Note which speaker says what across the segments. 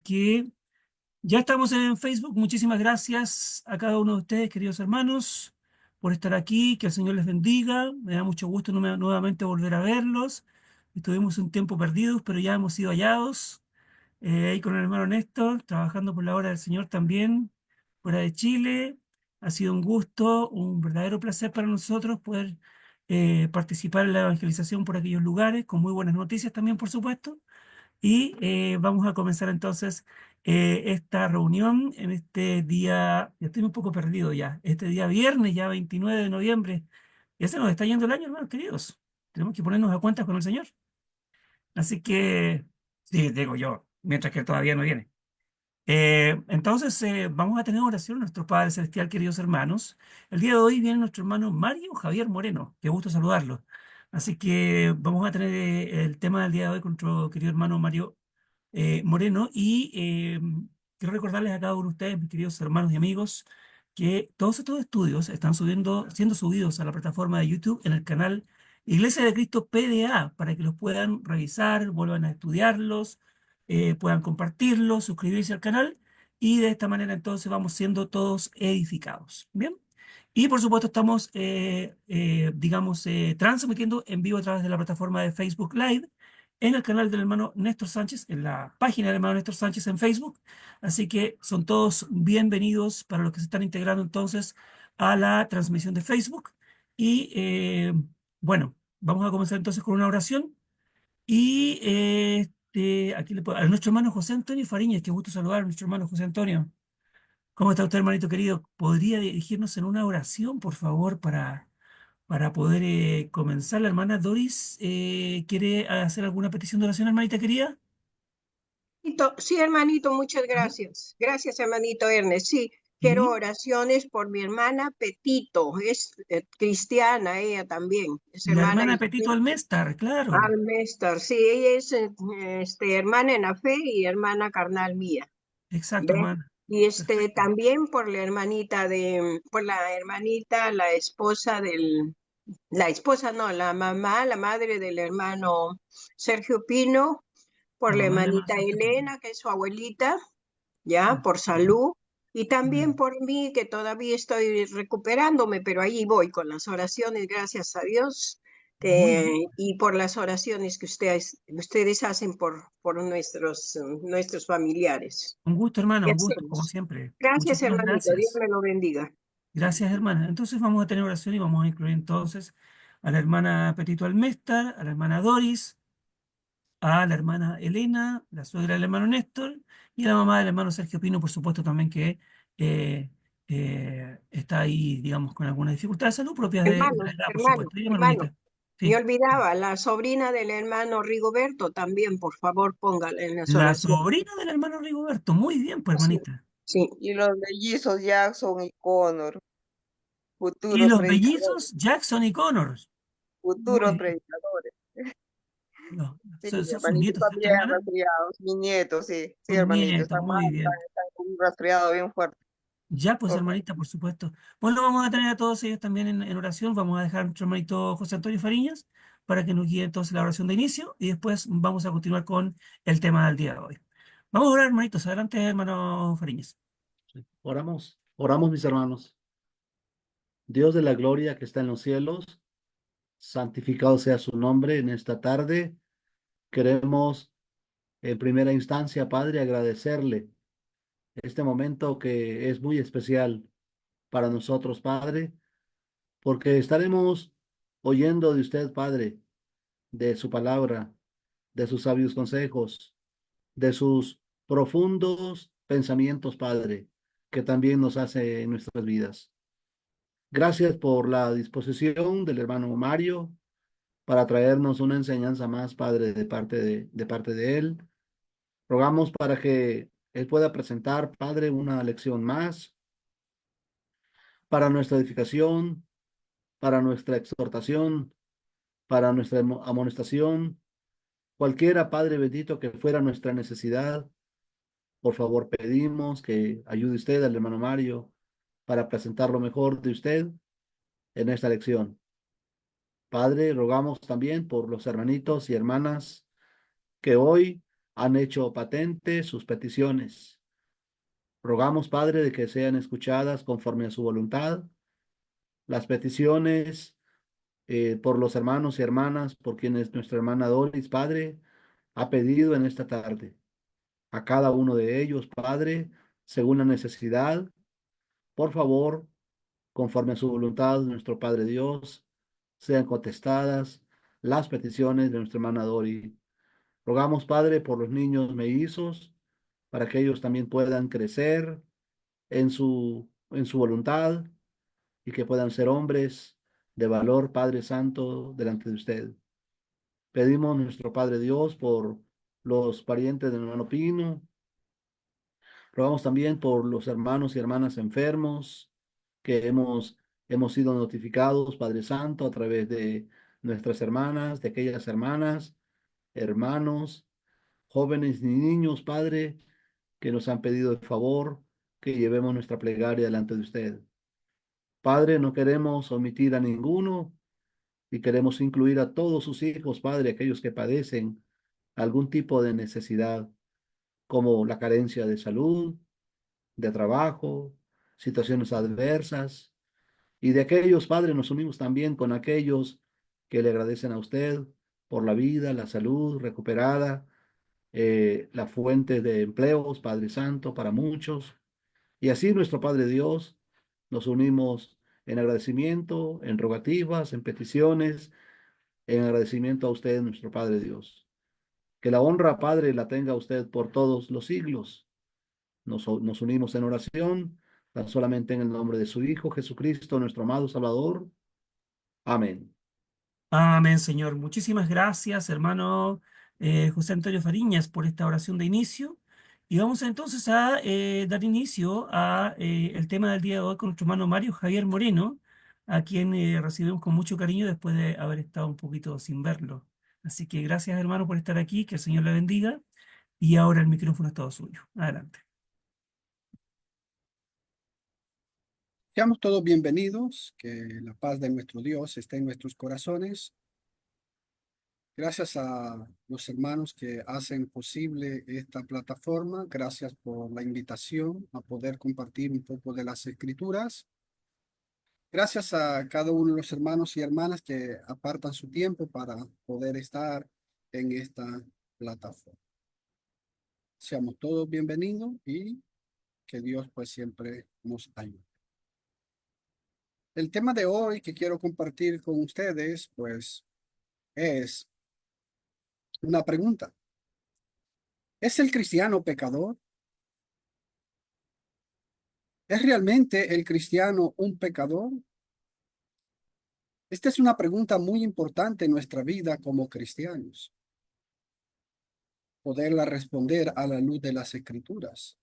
Speaker 1: que ya estamos en Facebook. Muchísimas gracias a cada uno de ustedes, queridos hermanos, por estar aquí. Que el Señor les bendiga. Me da mucho gusto nuevamente volver a verlos. Estuvimos un tiempo perdidos, pero ya hemos sido hallados. Ahí con el hermano Néstor, trabajando por la obra del Señor también, fuera de Chile. Ha sido un gusto, un verdadero placer para nosotros poder participar en la evangelización por aquellos lugares, con muy buenas noticias también, por supuesto. Y vamos a comenzar entonces esta reunión en este día, ya estoy un poco perdido ya, este día viernes, ya 29 de noviembre. Ya se nos está yendo el año, hermanos queridos. Tenemos que ponernos a cuentas con el Señor. Así que, sí, digo yo, mientras que Él todavía no viene. Entonces, vamos a tener oración, nuestro Padre Celestial, queridos hermanos. El día de hoy viene nuestro hermano Mario Javier Moreno. Qué gusto saludarlo. Así que vamos a tener el tema del día de hoy con nuestro querido hermano Mario Moreno. Y quiero recordarles a cada uno de ustedes, mis queridos hermanos y amigos, que todos estos estudios están siendo subidos a la plataforma de YouTube en el canal Iglesia de Cristo PDA para que los puedan revisar, vuelvan a estudiarlos, puedan compartirlos, suscribirse al canal y de esta manera entonces vamos siendo todos edificados. Bien. Y por supuesto estamos, digamos, transmitiendo en vivo a través de la plataforma de Facebook Live en el canal del hermano Néstor Sánchez, en la página del hermano Néstor Sánchez en Facebook. Así que son todos bienvenidos para los que se están integrando entonces a la transmisión de Facebook. Y bueno, vamos a comenzar entonces con una oración. Y aquí a nuestro hermano José Antonio Fariñez, qué gusto saludar a nuestro hermano José Antonio. ¿Cómo está usted, hermanito querido? ¿Podría dirigirnos en una oración, por favor, para poder comenzar? La hermana Doris quiere hacer alguna petición de oración, hermanita querida.
Speaker 2: Sí, hermanito, muchas
Speaker 1: Amén.
Speaker 2: gracias. Gracias, hermanito Ernest. Sí, quiero
Speaker 1: Sí.
Speaker 2: oraciones por mi hermana Petito. Es cristiana, ella también. Es
Speaker 1: La
Speaker 2: hermana
Speaker 1: hermana Petito Alméstar, claro.
Speaker 2: Almestar. Sí, ella es hermana en la fe y hermana carnal mía.
Speaker 1: Exacto,
Speaker 2: ¿Ve?
Speaker 1: hermana.
Speaker 2: Y
Speaker 1: Perfecto.
Speaker 2: también por la hermanita, la esposa no, la mamá, la madre del hermano Sergio Pino, por
Speaker 1: La
Speaker 2: la
Speaker 1: mamá del hermano
Speaker 2: hermanita
Speaker 1: Sergio Pino.
Speaker 2: Elena, que es su abuelita, ya, por salud, y también
Speaker 1: Amén.
Speaker 2: por mí, que todavía estoy recuperándome, pero ahí voy con las oraciones, gracias a Dios,
Speaker 1: Muy bien.
Speaker 2: y por las oraciones que ustedes hacen por nuestros familiares.
Speaker 1: Un gusto, hermano,
Speaker 2: ¿Qué
Speaker 1: un gusto, como
Speaker 2: hacemos?
Speaker 1: siempre.
Speaker 2: Gracias,
Speaker 1: Muchísimas
Speaker 2: hermanito, Dios
Speaker 1: gracias.
Speaker 2: me lo bendiga.
Speaker 1: Gracias, hermana. Entonces vamos a tener oración y vamos a incluir entonces a la hermana Petito Alméstar, a la hermana Doris, a la hermana Elena, la suegra del hermano Néstor y a la mamá del hermano Sergio Pino, por supuesto, también que eh, está ahí, digamos, con alguna dificultad de salud propias de la edad, por supuesto. Dígame,
Speaker 2: Hermano,
Speaker 1: hermanita.
Speaker 2: me
Speaker 1: Sí.
Speaker 2: olvidaba, la sobrina del hermano Rigoberto también, por favor, póngala en las
Speaker 1: La
Speaker 2: oraciones.
Speaker 1: sobrina del hermano Rigoberto. Muy bien, pues,
Speaker 2: Sí,
Speaker 1: hermanita.
Speaker 2: sí.
Speaker 3: Y los mellizos Jackson y Connor,
Speaker 1: Y
Speaker 3: futuros
Speaker 1: los
Speaker 3: predicadores,
Speaker 1: mellizos Jackson y Connors. Muy
Speaker 3: futuros
Speaker 1: bien.
Speaker 3: predicadores.
Speaker 1: No,
Speaker 3: Sí,
Speaker 1: son sus
Speaker 3: hermanito,
Speaker 1: nietos,
Speaker 3: están
Speaker 1: ¿cierto,
Speaker 3: bien
Speaker 1: hermana?
Speaker 3: resfriados, mi nieto, sí, sí,
Speaker 1: Sus
Speaker 3: hermanito,
Speaker 1: nietos,
Speaker 3: están mal,
Speaker 1: muy
Speaker 3: están,
Speaker 1: bien.
Speaker 3: están con un resfriado bien fuerte.
Speaker 1: Ya, pues,
Speaker 3: Por favor.
Speaker 1: hermanita, por supuesto. Bueno, vamos a tener a todos ellos también en oración. Vamos a dejar a nuestro hermanito José Antonio Fariñas para que nos guíe entonces la oración de inicio y después vamos a continuar con el tema del día de hoy. Vamos a orar, hermanitos. Adelante, hermano Fariñas.
Speaker 4: Oramos, oramos mis hermanos. Dios de la gloria que está en los cielos, santificado sea su nombre en esta tarde. Queremos en primera instancia, Padre, agradecerle este momento que es muy especial para nosotros, Padre, porque estaremos oyendo de usted, Padre, de su palabra, de sus sabios consejos, de sus profundos pensamientos, Padre, que también nos hace en nuestras vidas. Gracias por la disposición del hermano Mario para traernos una enseñanza más, Padre, de parte de él. Rogamos para que él pueda presentar, Padre, una lección más para nuestra edificación, para nuestra exhortación, para nuestra amonestación, cualquiera, Padre bendito, que fuera nuestra necesidad. Por favor, pedimos que ayude usted al hermano Mario para presentar lo mejor de usted en esta lección. Padre, rogamos también por los hermanitos y hermanas que hoy han hecho patente sus peticiones. Rogamos, Padre, de que sean escuchadas conforme a su voluntad las peticiones por los hermanos y hermanas, por quienes nuestra hermana Doris, Padre, ha pedido en esta tarde. A cada uno de ellos, Padre, según la necesidad, por favor, conforme a su voluntad, nuestro Padre Dios, sean contestadas las peticiones de nuestra hermana Dori. Rogamos, Padre, por los niños mellizos, para que ellos también puedan crecer en su voluntad y que puedan ser hombres de valor, Padre Santo, delante de usted. Pedimos, nuestro Padre Dios, por los parientes del hermano Pino. Rogamos también por los hermanos y hermanas enfermos que hemos sido notificados, Padre Santo, a través de nuestras hermanas, de aquellas hermanas, hermanos, jóvenes y niños, Padre, que nos han pedido el favor que llevemos nuestra plegaria delante de usted. Padre, no queremos omitir a ninguno y queremos incluir a todos sus hijos, Padre, aquellos que padecen algún tipo de necesidad, como la carencia de salud, de trabajo, situaciones adversas. Y de aquellos, Padre, nos unimos también con aquellos que le agradecen a usted por la vida, la salud recuperada, la fuente de empleos, Padre Santo, para muchos. Y así nuestro Padre Dios, nos unimos en agradecimiento, en rogativas, en peticiones, en agradecimiento a usted, nuestro Padre Dios. Que la honra, Padre, la tenga usted por todos los siglos. Nos unimos en oración, tan solamente en el nombre de su Hijo Jesucristo, nuestro amado Salvador. Amén.
Speaker 1: Amén, Señor. Muchísimas gracias, hermano José Antonio Fariñas, por esta oración de inicio. Y vamos entonces a dar inicio a el tema del día de hoy con nuestro hermano Mario Javier Moreno, a quien recibimos con mucho cariño después de haber estado un poquito sin verlo. Así que gracias, hermano, por estar aquí, que el Señor le bendiga. Y ahora el micrófono es todo suyo. Adelante.
Speaker 5: Seamos todos bienvenidos, que la paz de nuestro Dios esté en nuestros corazones. Gracias a los hermanos que hacen posible esta plataforma. Gracias por la invitación a poder compartir un poco de las escrituras. Gracias a cada uno de los hermanos y hermanas que apartan su tiempo para poder estar en esta plataforma. Seamos todos bienvenidos y que Dios pues siempre nos ayude. El tema de hoy que quiero compartir con ustedes pues es una pregunta. ¿Es el cristiano pecador? ¿Es realmente el cristiano un pecador? Esta es una pregunta muy importante en nuestra vida como cristianos. Poderla responder a la luz de las Escrituras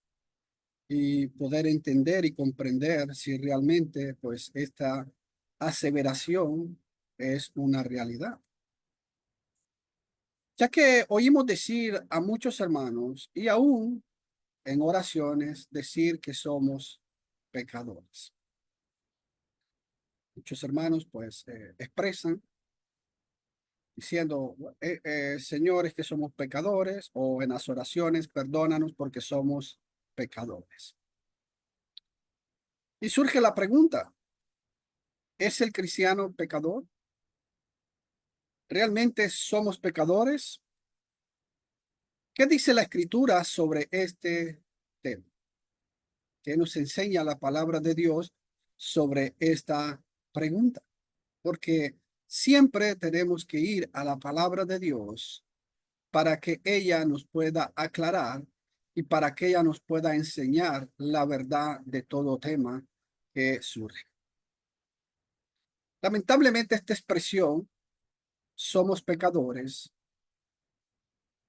Speaker 5: y poder entender y comprender si realmente pues esta aseveración es una realidad. Ya que oímos decir a muchos hermanos y aún en oraciones decir que somos pecadores. Muchos hermanos pues expresan diciendo, señores, que somos pecadores, o en las oraciones, perdónanos porque somos pecadores. Y surge la pregunta, ¿es el cristiano pecador? ¿Realmente somos pecadores? ¿Qué dice la Escritura sobre este tema? ¿Qué nos enseña la palabra de Dios sobre esta pregunta? Porque siempre tenemos que ir a la palabra de Dios para que ella nos pueda aclarar y para que ella nos pueda enseñar la verdad de todo tema que surge. Lamentablemente esta expresión, somos pecadores,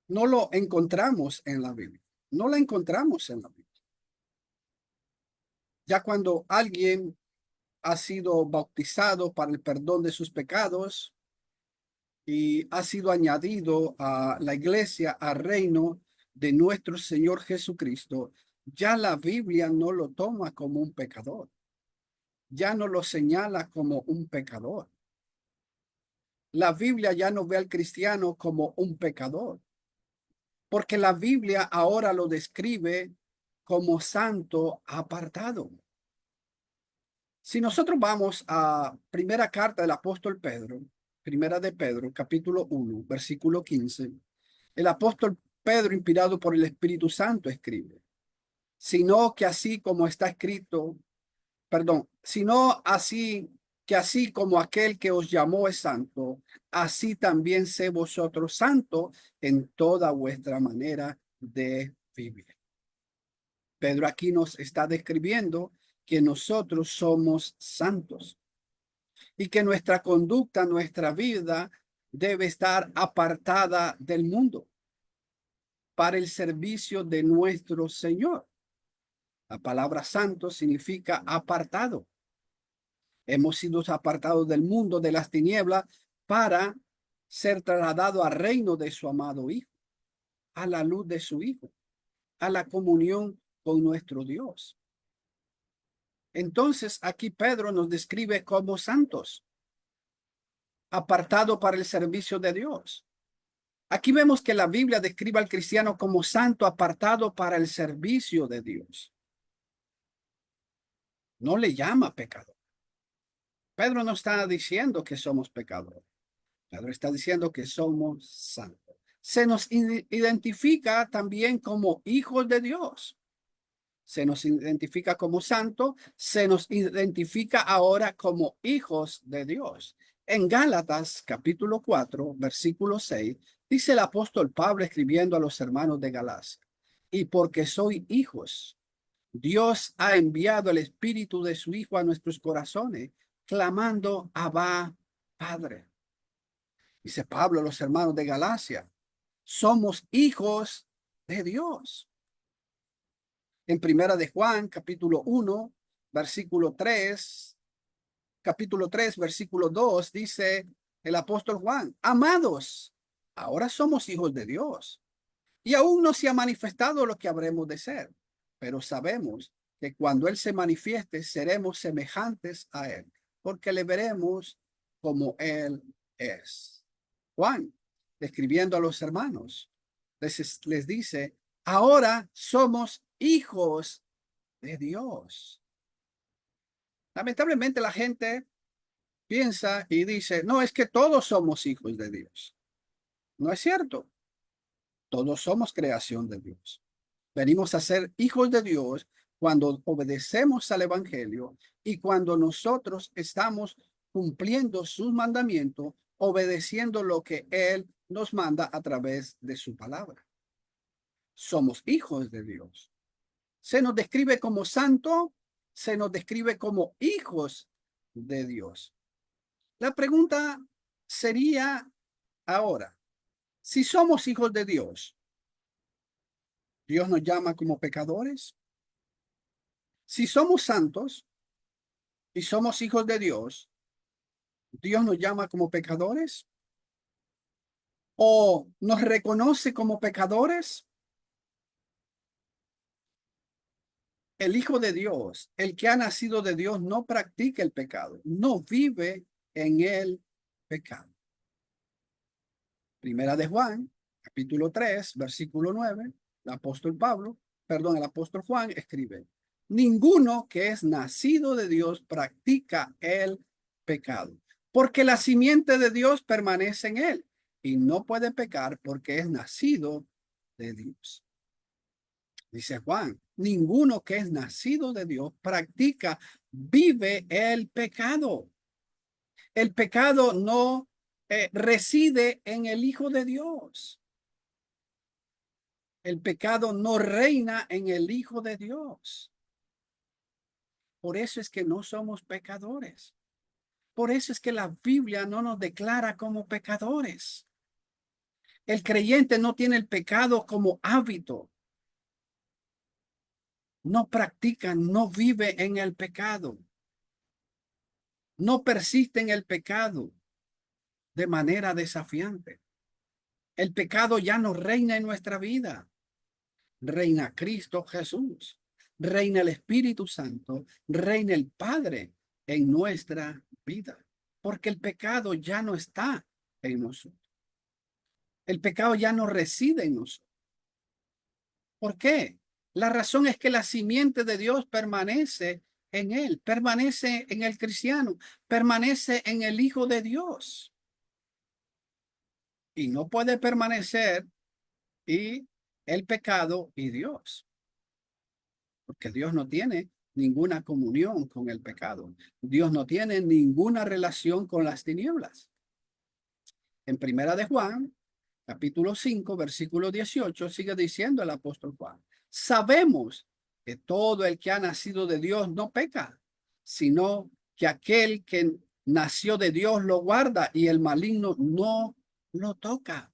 Speaker 5: no lo encontramos en la Biblia. No la encontramos en la Biblia. Ya cuando alguien ha sido bautizado para el perdón de sus pecados y ha sido añadido a la iglesia, al reino de nuestro Señor Jesucristo, ya la Biblia no lo toma como un pecador. Ya no lo señala como un pecador. La Biblia ya no ve al cristiano como un pecador. porque la Biblia ahora lo describe como santo apartado. Si nosotros vamos a primera carta del apóstol Pedro, primera de Pedro, capítulo 1, versículo 15, el apóstol Pedro, inspirado por el Espíritu Santo, escribe, sino que así como está escrito, sino así que así como aquel que os llamó es santo, así también sé vosotros santos en toda vuestra manera de vivir. Pedro aquí nos está describiendo que nosotros somos santos y que nuestra conducta, nuestra vida debe estar apartada del mundo para el servicio de nuestro Señor. La palabra santo significa apartado. Hemos sido apartados del mundo, de las tinieblas, para ser trasladados al reino de su amado Hijo, a la luz de su Hijo, a la comunión con nuestro Dios. Entonces, aquí Pedro nos describe como santos, apartados para el servicio de Dios. Aquí vemos que la Biblia describe al cristiano como santo, apartado para el servicio de Dios. No le llama pecador. Pedro no está diciendo que somos pecadores. Pedro está diciendo que somos santos. Se nos identifica también como hijos de Dios. Se nos identifica como santos, se nos identifica ahora como hijos de Dios. En Gálatas capítulo 4, versículo 6, dice el apóstol Pablo escribiendo a los hermanos de Galacia, y porque soy hijos, Dios ha enviado el espíritu de su Hijo a nuestros corazones, clamando, Abba, Padre. Dice Pablo a los hermanos de Galacia, somos hijos de Dios. En primera de Juan, capítulo 1, versículo 3, capítulo 3, versículo 2, dice el apóstol Juan, amados, ahora somos hijos de Dios y aún no se ha manifestado lo que habremos de ser, pero sabemos que cuando Él se manifieste seremos semejantes a Él, porque le veremos como Él es. Juan, escribiendo a los hermanos, les dice, ahora somos hijos de Dios. Lamentablemente la gente piensa y dice, no, es que todos somos hijos de Dios. No es cierto. Todos somos creación de Dios. Venimos a ser hijos de Dios cuando obedecemos al Evangelio y cuando nosotros estamos cumpliendo sus mandamientos, obedeciendo lo que Él nos manda a través de su palabra. Somos hijos de Dios. Se nos describe como santo, se nos describe como hijos de Dios. La pregunta sería ahora, si somos hijos de Dios, ¿Dios nos llama como pecadores? Si somos santos y somos hijos de Dios, ¿Dios nos llama como pecadores? ¿O nos reconoce como pecadores? El Hijo de Dios, el que ha nacido de Dios, no practica el pecado, no vive en el pecado. Primera de Juan, capítulo 3, versículo 9, el apóstol Juan escribe, ninguno que es nacido de Dios practica el pecado, porque la simiente de Dios permanece en él y no puede pecar porque es nacido de Dios. Dice Juan, ninguno que es nacido de Dios practica, vive el pecado. El pecado no reside en el Hijo de Dios. El pecado no reina en el Hijo de Dios. Por eso es que no somos pecadores. Por eso es que la Biblia no nos declara como pecadores. El creyente no tiene el pecado como hábito. No practica, no vive en el pecado. No persiste en el pecado de manera desafiante. El pecado ya no reina en nuestra vida. Reina Cristo Jesús. Reina el Espíritu Santo. Reina el Padre en nuestra vida. Porque el pecado ya no está en nosotros. El pecado ya no reside en nosotros. ¿Por qué? La razón es que la simiente de Dios permanece en él, permanece en el cristiano, permanece en el Hijo de Dios. Y no puede permanecer y el pecado y Dios, porque Dios no tiene ninguna comunión con el pecado. Dios no tiene ninguna relación con las tinieblas. En Primera de Juan, capítulo 5, versículo 18, sigue diciendo el apóstol Juan: sabemos que todo el que ha nacido de Dios no peca, sino que aquel que nació de Dios lo guarda y el maligno no lo toca.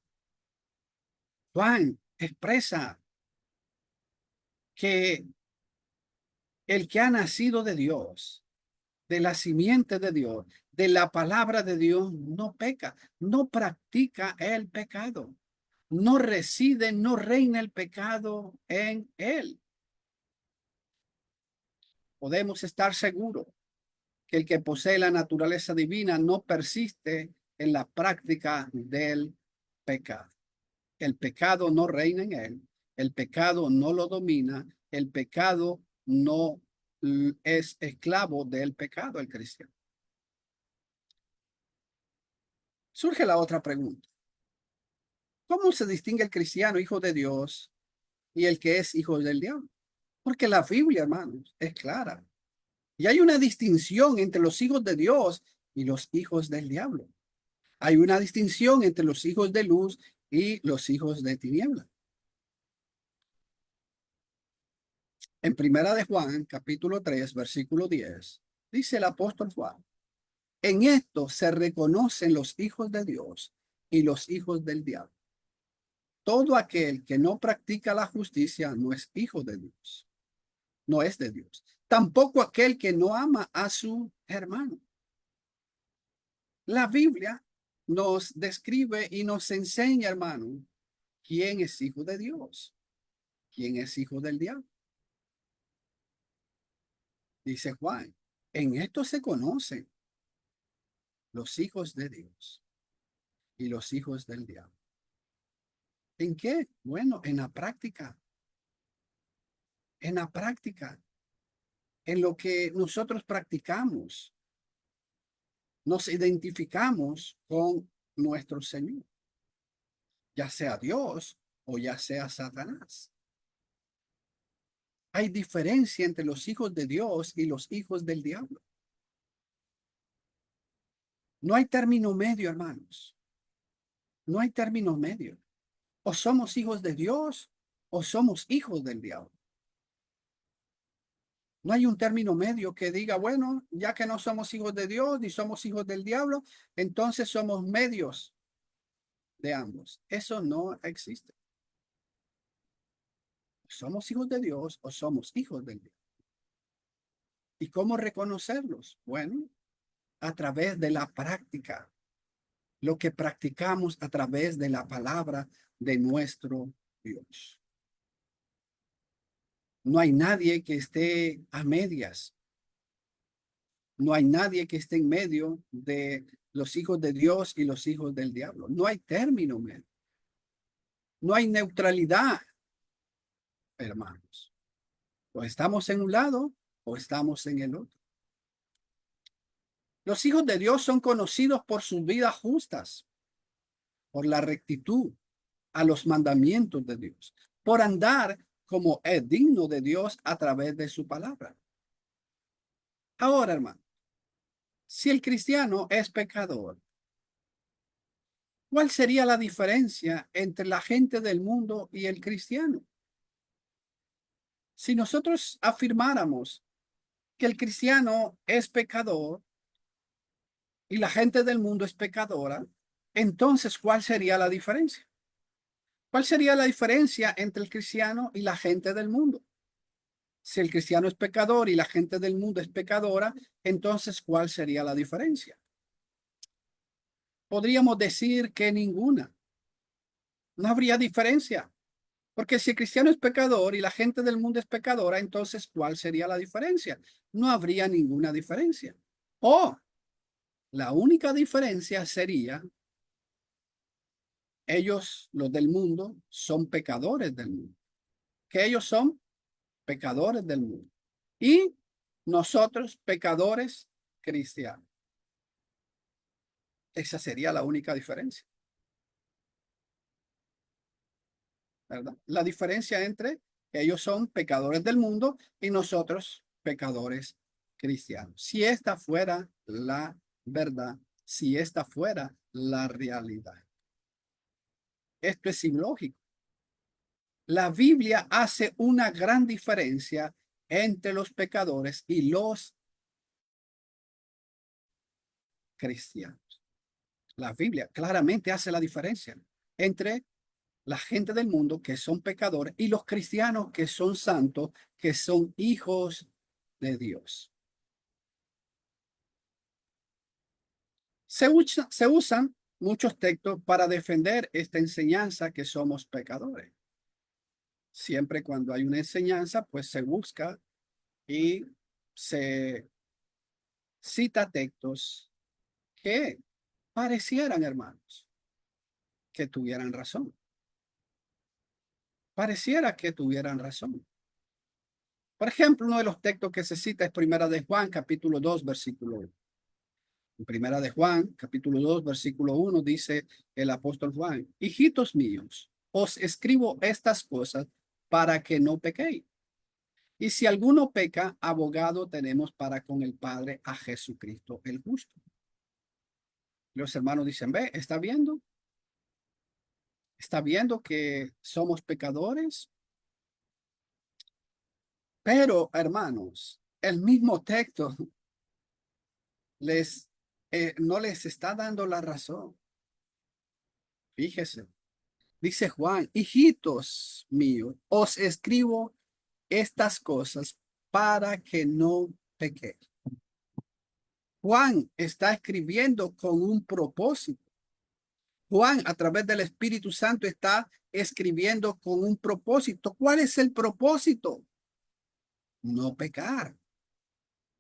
Speaker 5: Juan expresa que el que ha nacido de Dios, de la simiente de Dios, de la palabra de Dios, no peca, no practica el pecado, no reside, no reina el pecado en él. Podemos estar seguros que el que posee la naturaleza divina no persiste en la práctica del pecado. El pecado no reina en él, el pecado no lo domina, el pecado no es esclavo del pecado, el cristiano. Surge la otra pregunta: ¿cómo se distingue el cristiano hijo de Dios y el que es hijo del diablo? Porque la Biblia, hermanos, es clara. Y hay una distinción entre los hijos de Dios y los hijos del diablo. Hay una distinción entre los hijos de luz y los hijos de tiniebla. En Primera de Juan, capítulo 3, versículo 10, dice el apóstol Juan: en esto se reconocen los hijos de Dios y los hijos del diablo. Todo aquel que no practica la justicia no es hijo de Dios, no es de Dios. Tampoco aquel que no ama a su hermano. La Biblia nos describe y nos enseña, hermano, quién es hijo de Dios, quién es hijo del diablo. Dice Juan: en esto se conocen los hijos de Dios y los hijos del diablo. ¿En qué? Bueno, en la práctica. En la práctica. En lo que nosotros practicamos. Nos identificamos con nuestro Señor, ya sea Dios o ya sea Satanás. Hay diferencia entre los hijos de Dios y los hijos del diablo. No hay término medio, hermanos. No hay término medio. O somos hijos de Dios o somos hijos del diablo. No hay un término medio que diga, bueno, ya que no somos hijos de Dios ni somos hijos del diablo, entonces somos medios de ambos. Eso no existe. ¿Somos hijos de Dios o somos hijos del diablo? ¿Y cómo reconocerlos? Bueno, a través de la práctica. Lo que practicamos a través de la palabra de nuestro Dios. No hay nadie que esté a medias. No hay nadie que esté en medio de los hijos de Dios y los hijos del diablo. No hay término medio. No hay neutralidad, hermanos. O estamos en un lado o estamos en el otro. Los hijos de Dios son conocidos por sus vidas justas, por la rectitud a los mandamientos de Dios, por andar como es digno de Dios a través de su palabra. Ahora, hermano, si el cristiano es pecador, ¿cuál sería la diferencia entre la gente del mundo y el cristiano? Si nosotros afirmáramos que el cristiano es pecador y la gente del mundo es pecadora, entonces, ¿cuál sería la diferencia? ¿Cuál sería la diferencia entre el cristiano y la gente del mundo? Si el cristiano es pecador y la gente del mundo es pecadora, entonces, ¿cuál sería la diferencia? Podríamos decir que ninguna. No habría diferencia. Porque si el cristiano es pecador y la gente del mundo es pecadora, entonces, ¿cuál sería la diferencia? No habría ninguna diferencia. O la única diferencia sería, ellos, los del mundo, son pecadores del mundo. que ellos son pecadores del mundo y nosotros pecadores cristianos. Esa sería la única diferencia, ¿verdad? La diferencia entre ellos son pecadores del mundo y nosotros pecadores cristianos. Si esta fuera la verdad, si esta fuera la realidad. Esto es ilógico. La Biblia hace una gran diferencia entre los pecadores y los cristianos. La Biblia claramente hace la diferencia entre la gente del mundo que son pecadores y los cristianos que son santos, que son hijos de Dios. Se usan muchos textos para defender esta enseñanza que somos pecadores. Siempre cuando hay una enseñanza, pues se busca y se cita textos que parecieran, hermanos, que tuvieran razón. Pareciera que tuvieran razón. Por ejemplo, uno de los textos que se cita es Primera de Juan, capítulo 2, versículo 1. En Primera de Juan, capítulo 2, versículo 1, dice el apóstol Juan: hijitos míos, os escribo estas cosas para que no pequéis. Y si alguno peca, abogado tenemos para con el Padre, a Jesucristo el justo. Los hermanos dicen, ve, ¿está viendo? ¿Está viendo que somos pecadores? Pero, hermanos, el mismo texto no les está dando la razón. Fíjese, dice Juan: hijitos míos, os escribo estas cosas para que no pequéis. Juan está escribiendo con un propósito. Juan, a través del Espíritu Santo, está escribiendo con un propósito. ¿Cuál es el propósito? No pecar,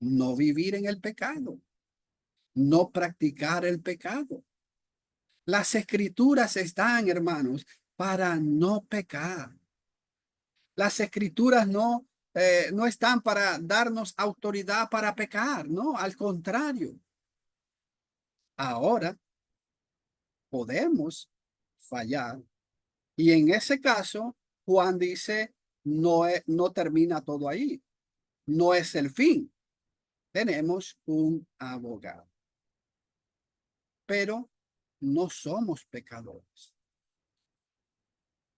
Speaker 5: no vivir en el pecado, no practicar el pecado. Las escrituras están, hermanos, para no pecar. Las escrituras no están para darnos autoridad para pecar, no, al contrario. Ahora podemos fallar y en ese caso Juan dice, no termina todo ahí, no es el fin. Tenemos un abogado, pero no somos pecadores.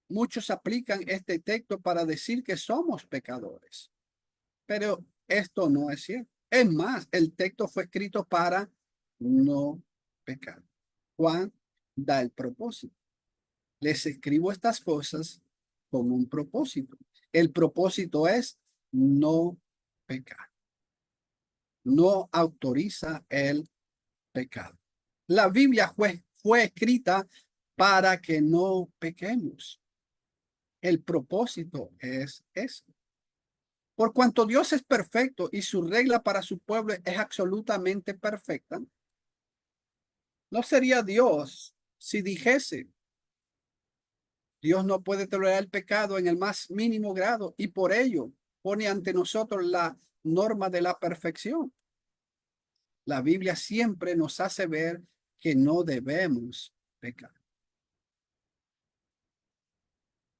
Speaker 5: Muchos aplican este texto para decir que somos pecadores, pero esto no es cierto. Es más, el texto fue escrito para no pecar. Juan da el propósito. Les escribo estas cosas con un propósito. El propósito es no pecar. No autoriza el pecado. La Biblia fue escrita para que no pequemos. El propósito es eso. Por cuanto Dios es perfecto y su regla para su pueblo es absolutamente perfecta, no sería Dios si dijese: Dios no puede tolerar el pecado en el más mínimo grado y por ello pone ante nosotros la norma de la perfección. La Biblia siempre nos hace ver que no debemos pecar.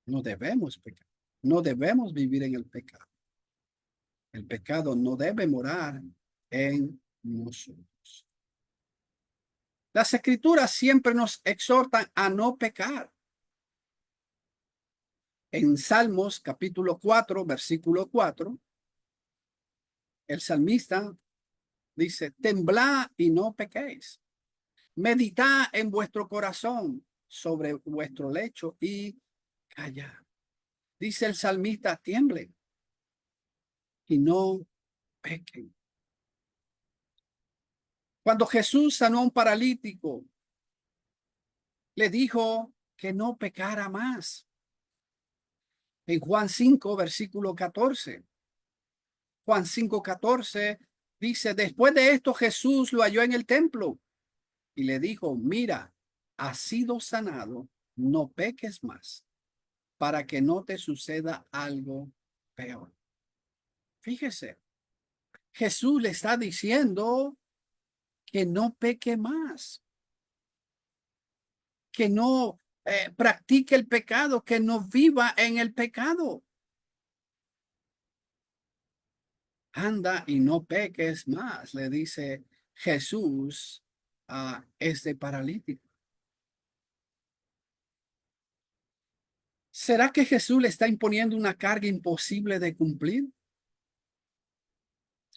Speaker 5: No debemos pecar. No debemos vivir en el pecado. El pecado no debe morar en nosotros. Las escrituras siempre nos exhortan a no pecar. En Salmos capítulo 4, versículo 4, el salmista dice: temblad y no pequéis. Meditad en vuestro corazón sobre vuestro lecho y callad. Dice el salmista: tiemblen y no pequen. Cuando Jesús sanó a un paralítico, le dijo que no pecara más. En Juan 5, versículo 14. Juan 5, 14 dice: después de esto Jesús lo halló en el templo y le dijo: mira, has sido sanado, no peques más, para que no te suceda algo peor. Fíjese, Jesús le está diciendo que no peque más, que no practique el pecado, que no viva en el pecado. Anda y no peques más, le dice Jesús a este paralítico. ¿Será que Jesús le está imponiendo una carga imposible de cumplir?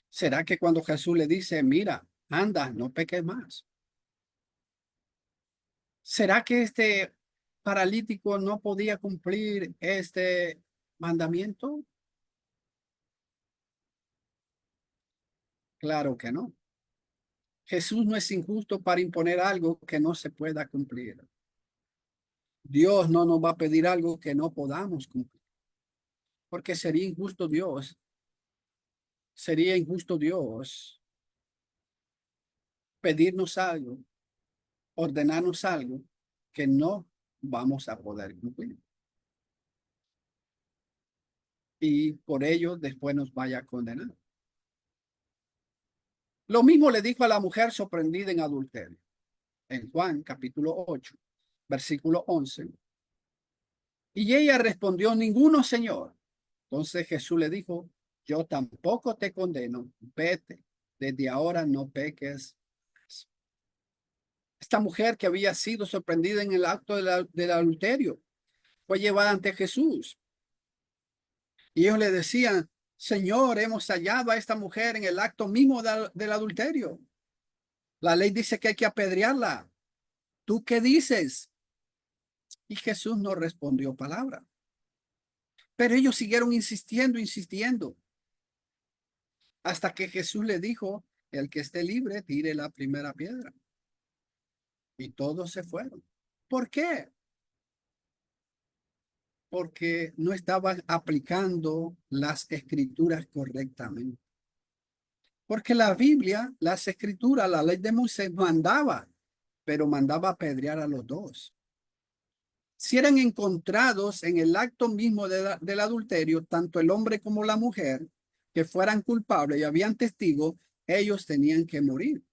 Speaker 5: ¿Será que cuando Jesús le dice, mira, anda, no peques más? ¿Será que este paralítico no podía cumplir este mandamiento? Claro que no. Jesús no es injusto para imponer algo que no se pueda cumplir. Dios no nos va a pedir algo que no podamos cumplir, porque sería injusto Dios pedirnos algo, ordenarnos algo que no vamos a poder cumplir. Y por ello después nos vaya a condenar. Lo mismo le dijo a la mujer sorprendida en adulterio. En Juan capítulo 8, versículo 11. Y ella respondió, ninguno, Señor. Entonces Jesús le dijo, yo tampoco te condeno, vete, desde ahora no peques. Esta mujer que había sido sorprendida en el acto del adulterio fue llevada ante Jesús. Y ellos le decían, Señor, hemos hallado a esta mujer en el acto mismo del adulterio. La ley dice que hay que apedrearla. ¿Tú qué dices? Y Jesús no respondió palabra. Pero ellos siguieron insistiendo, hasta que Jesús le dijo, el que esté libre, tire la primera piedra. Y todos se fueron. ¿Por qué? Porque no estaban aplicando las escrituras correctamente. Porque la Biblia, las escrituras, la ley de Moisés mandaba, pero mandaba apedrear a los dos. Si eran encontrados en el acto mismo del adulterio, tanto el hombre como la mujer, que fueran culpables y habían testigos, ellos tenían que morir.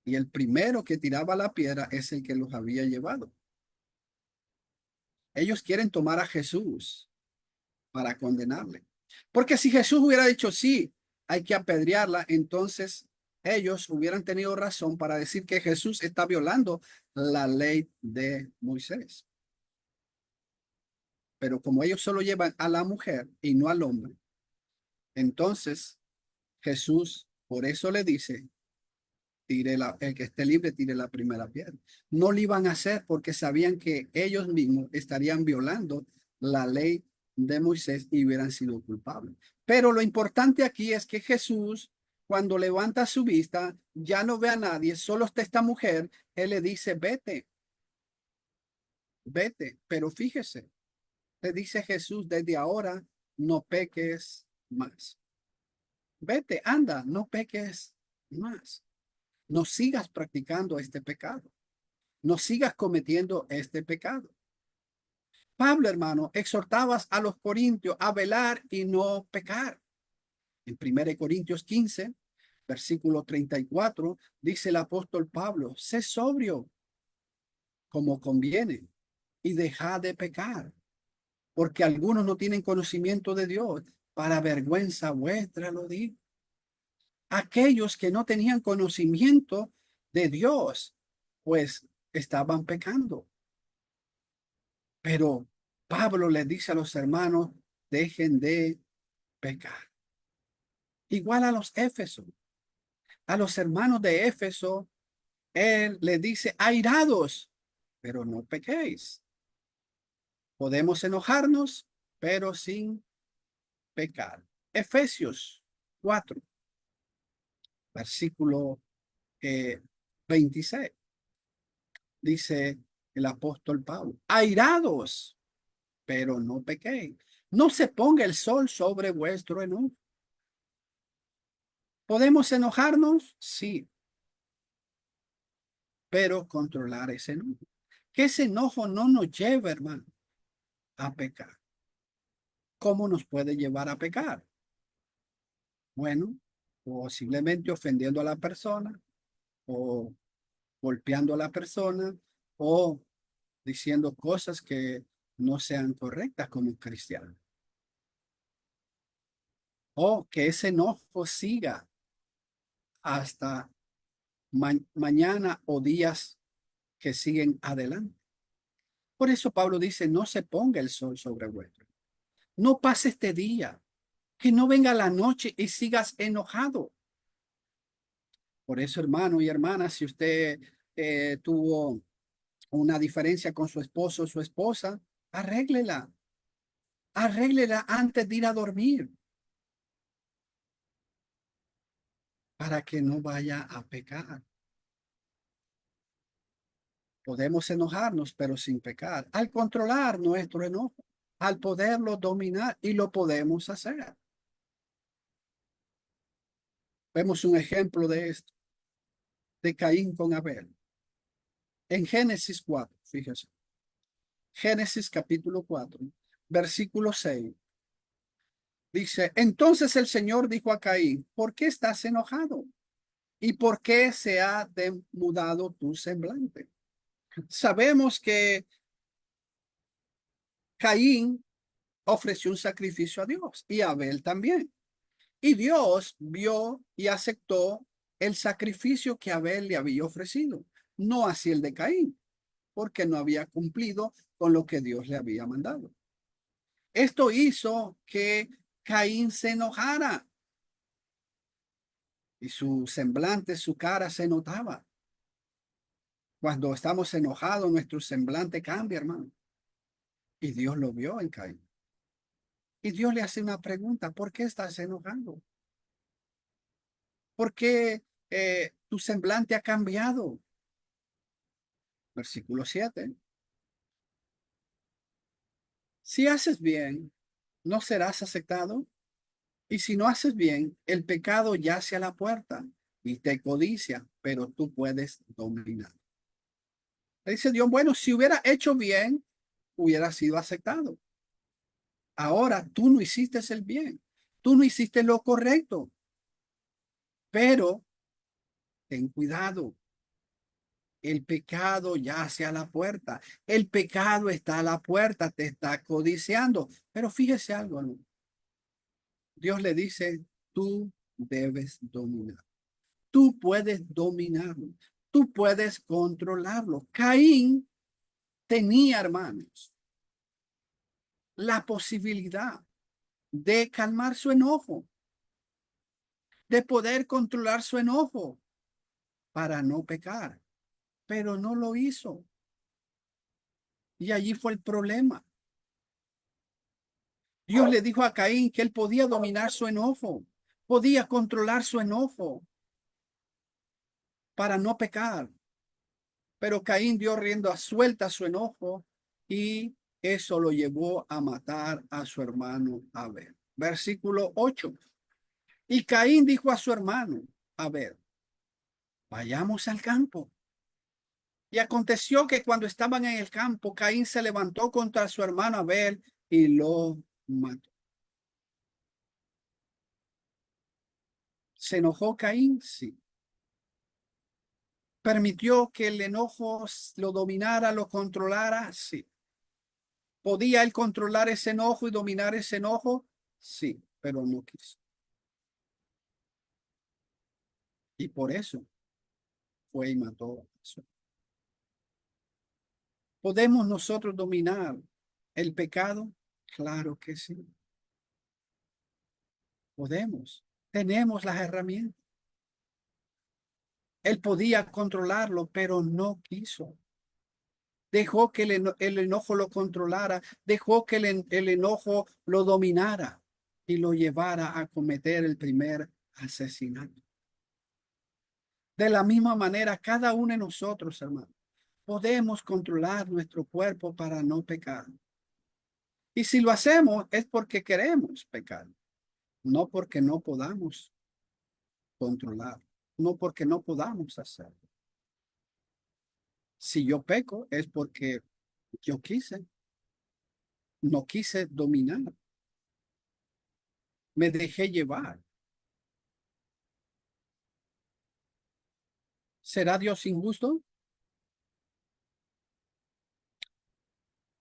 Speaker 5: Y el primero que tiraba la piedra es el que los había llevado. Ellos quieren tomar a Jesús para condenarle. Porque si Jesús hubiera dicho sí, hay que apedrearla, entonces ellos hubieran tenido razón para decir que Jesús está violando la ley de Moisés. Pero como ellos solo llevan a la mujer y no al hombre, entonces Jesús por eso le dice, el que esté libre tire la primera piedra. No lo iban a hacer porque sabían que ellos mismos estarían violando la ley de Moisés y hubieran sido culpables. Pero lo importante aquí es que Jesús, cuando levanta su vista, ya no ve a nadie, solo está esta mujer. Él le dice, vete, vete. Pero fíjese, le dice Jesús, desde ahora no peques más. Vete, anda, no peques más. No sigas practicando este pecado. No sigas cometiendo este pecado. Pablo, hermano, exhortabas a los corintios a velar y no pecar. En 1 Corintios 15, versículo 34, dice el apóstol Pablo, sé sobrio como conviene y deja de pecar, porque algunos no tienen conocimiento de Dios. Para vergüenza vuestra lo digo. Aquellos que no tenían conocimiento de Dios, pues estaban pecando. Pero Pablo les dice a los hermanos, dejen de pecar. Igual a los Éfesos, a los hermanos de Éfeso, él les dice, airados, pero no pequéis. Podemos enojarnos, pero sin pecar. Efesios 4, versículo 26. Dice el apóstol Pablo, airados, pero no pequéis. No se ponga el sol sobre vuestro enojo. ¿Podemos enojarnos? Sí. Pero controlar ese enojo. Que ese enojo no nos lleve, hermano, a pecar. ¿Cómo nos puede llevar a pecar? Bueno, posiblemente ofendiendo a la persona, o golpeando a la persona, o diciendo cosas que no sean correctas como cristiano. O que ese enojo siga hasta mañana o días que siguen adelante. Por eso Pablo dice, no se ponga el sol sobre vuestro. No pase este día, que no venga la noche y sigas enojado. Por eso, hermano y hermana, si usted tuvo una diferencia con su esposo o su esposa, arréglela. Arréglela antes de ir a dormir para que no vaya a pecar. Podemos enojarnos, pero sin pecar. Al controlar nuestro enojo, al poderlo dominar, y lo podemos hacer. Vemos un ejemplo de esto, de Caín con Abel. En Génesis 4, fíjese. Génesis capítulo 4, versículo 6. Dice, entonces el Señor dijo a Caín, ¿por qué estás enojado? ¿Y por qué se ha demudado tu semblante? Sabemos que Caín ofreció un sacrificio a Dios y Abel también. Y Dios vio y aceptó el sacrificio que Abel le había ofrecido, no así el de Caín, porque no había cumplido con lo que Dios le había mandado. Esto hizo que Caín se enojara y su semblante, su cara se notaba. Cuando estamos enojados, nuestro semblante cambia, hermano. Y Dios lo vio en Caín. Y Dios le hace una pregunta, ¿por qué estás enojado? ¿Por qué tu semblante ha cambiado? Versículo 7. Si haces bien, no serás aceptado. Y si no haces bien, el pecado yace a la puerta y te codicia, pero tú puedes dominar. Le dice Dios, bueno, si hubiera hecho bien, hubiera sido aceptado. Ahora tú no hiciste el bien, tú no hiciste lo correcto, pero ten cuidado. El pecado yace a la puerta. El pecado está a la puerta, te está codiciando. Pero fíjese algo, ¿no? Dios le dice, tú debes dominar. Tú puedes dominarlo. Tú puedes controlarlo. Caín tenía, hermanos, la posibilidad de calmar su enojo, de poder controlar su enojo para no pecar, pero no lo hizo. Y allí fue el problema. Dios le dijo a Caín que él podía dominar su enojo, podía controlar su enojo para no pecar. Pero Caín dio rienda suelta a su enojo y eso lo llevó a matar a su hermano Abel. Versículo 8. Y Caín dijo a su hermano Abel, vayamos al campo. Y aconteció que cuando estaban en el campo, Caín se levantó contra su hermano Abel y lo mató. ¿Se enojó Caín? Sí. ¿Permitió que el enojo lo dominara, lo controlara? Sí. ¿Podía él controlar ese enojo y dominar ese enojo? Sí, pero no quiso. Y por eso fue y mató a su. ¿Podemos nosotros dominar el pecado? Claro que sí. Podemos. Tenemos las herramientas. Él podía controlarlo, pero no quiso. Dejó que el enojo lo controlara, dejó que el enojo lo dominara y lo llevara a cometer el primer asesinato. De la misma manera, cada uno de nosotros, hermanos, podemos controlar nuestro cuerpo para no pecar. Y si lo hacemos es porque queremos pecar, no porque no podamos controlar, no porque no podamos hacerlo. Si yo peco es porque yo quise. no quise dominar. Me dejé llevar. ¿Será Dios injusto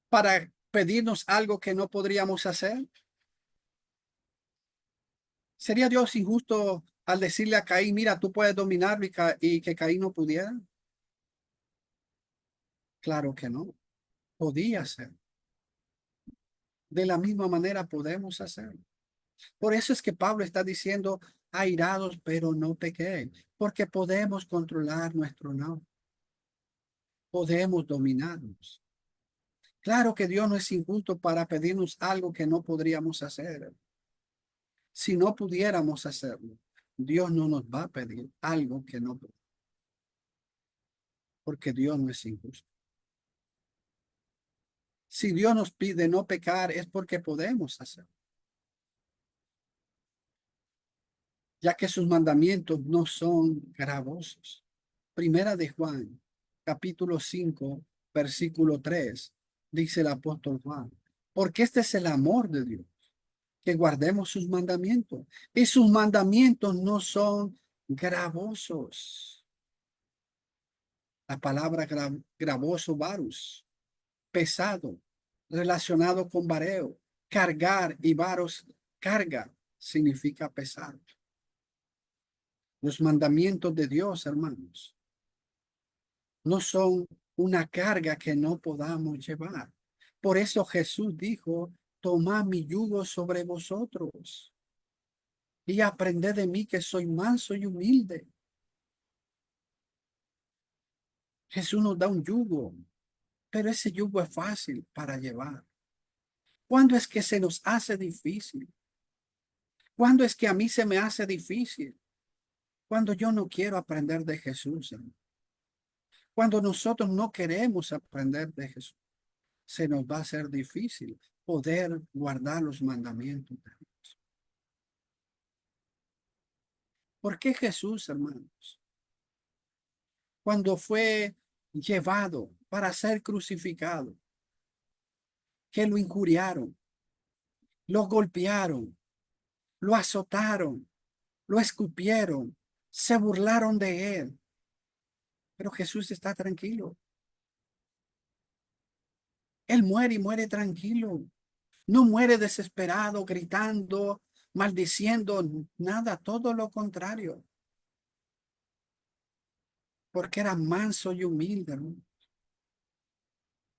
Speaker 5: para pedirnos algo que no podríamos hacer? ¿Sería Dios injusto al decirle a Caín, mira, tú puedes dominarlo y que Caín no pudiera? Claro que no. Podía ser. De la misma manera podemos hacerlo. Por eso es que Pablo está diciendo, airados, pero no pequéis, porque podemos controlar nuestro no. Podemos dominarnos. Claro que Dios no es injusto para pedirnos algo que no podríamos hacer. Si no pudiéramos hacerlo, Dios no nos va a pedir algo que no, porque Dios no es injusto. Si Dios nos pide no pecar, es porque podemos hacerlo, ya que sus mandamientos no son gravosos. Primera de Juan, capítulo 5, versículo 3, dice el apóstol Juan, porque este es el amor de Dios, que guardemos sus mandamientos, y sus mandamientos no son gravosos. La palabra gravoso, varus, pesado, relacionado con vareo, cargar, y varos, carga, significa pesar. Los mandamientos de Dios, hermanos, no son una carga que no podamos llevar. Por eso Jesús dijo, tomad mi yugo sobre vosotros y aprended de mí, que soy manso y humilde. Jesús nos da un yugo, pero ese yugo es fácil para llevar. ¿Cuándo es que se nos hace difícil? ¿Cuándo es que a mí se me hace difícil? Cuando yo no quiero aprender de Jesús, hermano. Cuando nosotros no queremos aprender de Jesús, se nos va a hacer difícil poder guardar los mandamientos de Dios. ¿Por qué Jesús, hermanos, cuando fue llevado para ser crucificado, que lo injuriaron, lo golpearon, lo azotaron, lo escupieron, se burlaron de él? Pero Jesús está tranquilo. Él muere y muere tranquilo. No muere desesperado, gritando, maldiciendo, nada, todo lo contrario. Porque era manso y humilde, hermano.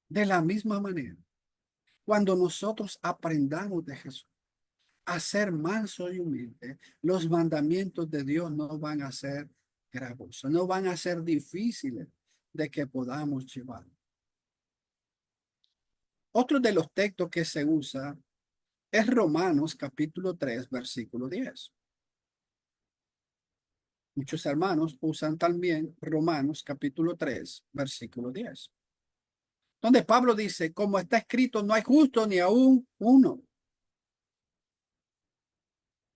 Speaker 5: De la misma manera, cuando nosotros aprendamos de Jesús a ser manso y humilde, los mandamientos de Dios no van a ser gravosos, no van a ser difíciles de que podamos llevar. Otro de los textos que se usa es Romanos capítulo 3, versículo 10. Muchos hermanos usan también Romanos capítulo 3, versículo 10. Donde Pablo dice, como está escrito, no hay justo ni aún uno.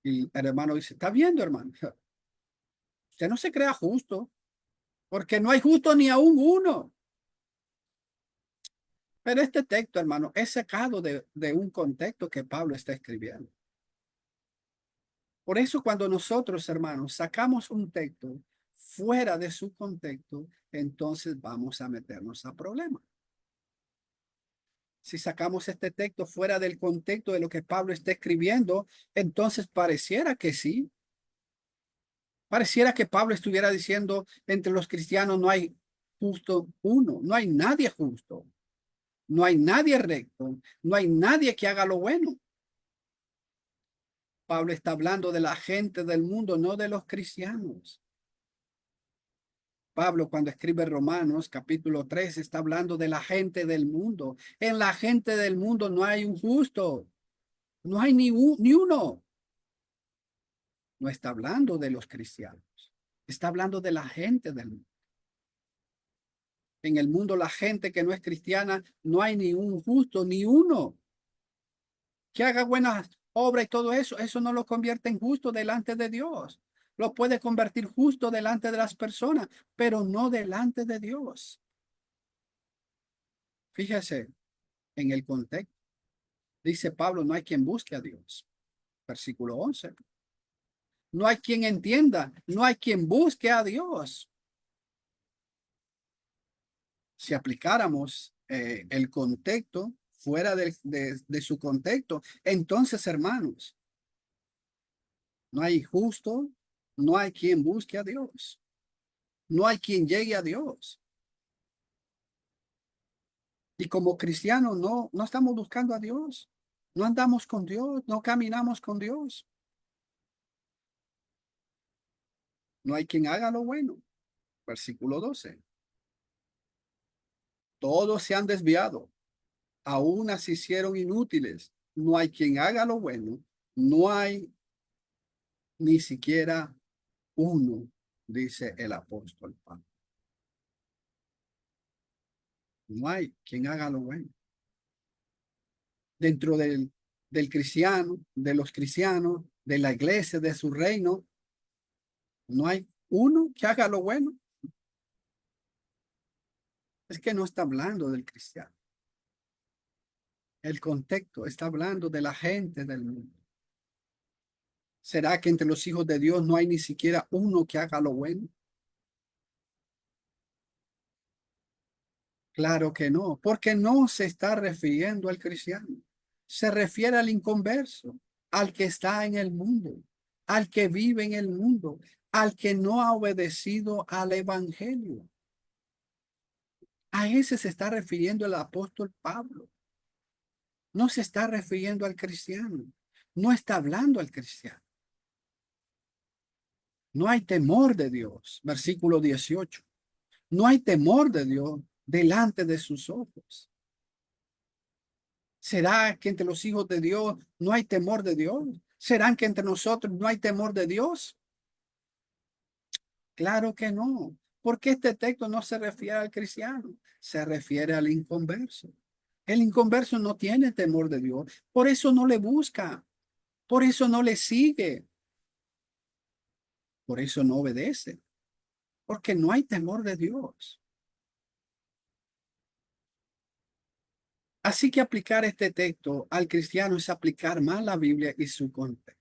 Speaker 5: Y el hermano dice, está viendo, hermano. Usted no se crea justo, porque no hay justo ni aún uno. Pero este texto, hermano, es sacado de un contexto que Pablo está escribiendo. Por eso cuando nosotros, hermanos, sacamos un texto fuera de su contexto, entonces vamos a meternos a problemas. Si sacamos este texto fuera del contexto de lo que Pablo está escribiendo, entonces pareciera que sí. Pareciera que Pablo estuviera diciendo, entre los cristianos no hay justo uno, no hay nadie justo, no hay nadie recto, no hay nadie que haga lo bueno. Pablo está hablando de la gente del mundo, no de los cristianos. Pablo, cuando escribe Romanos capítulo 3, está hablando de la gente del mundo. En la gente del mundo no hay un justo, no hay ni uno. No está hablando de los cristianos, está hablando de la gente del mundo. En el mundo, la gente que no es cristiana, no hay ni un justo, ni uno que haga buenas obras y todo eso. Eso no lo convierte en justo delante de Dios. Lo puede convertir justo delante de las personas, pero no delante de Dios. Fíjese en el contexto. Dice Pablo, no hay quien busque a Dios. Versículo 11. No hay quien entienda, no hay quien busque a Dios. Si aplicáramos el contexto fuera de su contexto, entonces, hermanos, no hay justo, no hay quien busque a Dios, no hay quien llegue a Dios. Y como cristianos no estamos buscando a Dios, no andamos con Dios, no caminamos con Dios. No hay quien haga lo bueno. Versículo 12. Todos se han desviado, a unas se hicieron inútiles. No hay quien haga lo bueno, no hay ni siquiera uno, dice el apóstol Pablo. No hay quien haga lo bueno. Dentro del cristiano, de los cristianos, de la iglesia, de su reino, no hay uno que haga lo bueno. Es que no está hablando del cristiano. El contexto está hablando de la gente del mundo. ¿Será que entre los hijos de Dios no hay ni siquiera uno que haga lo bueno? Claro que no, porque no se está refiriendo al cristiano. Se refiere al inconverso, al que está en el mundo, al que vive en el mundo, al que no ha obedecido al evangelio. A ese se está refiriendo el apóstol Pablo. No se está refiriendo al cristiano. No está hablando al cristiano. No hay temor de Dios. Versículo 18. No hay temor de Dios delante de sus ojos. ¿Será que entre los hijos de Dios no hay temor de Dios? ¿Será que entre nosotros no hay temor de Dios? Claro que no, porque este texto no se refiere al cristiano, se refiere al inconverso. El inconverso no tiene temor de Dios, por eso no le busca, por eso no le sigue, por eso no obedece, porque no hay temor de Dios. Así que aplicar este texto al cristiano es aplicar mal la Biblia y su contexto.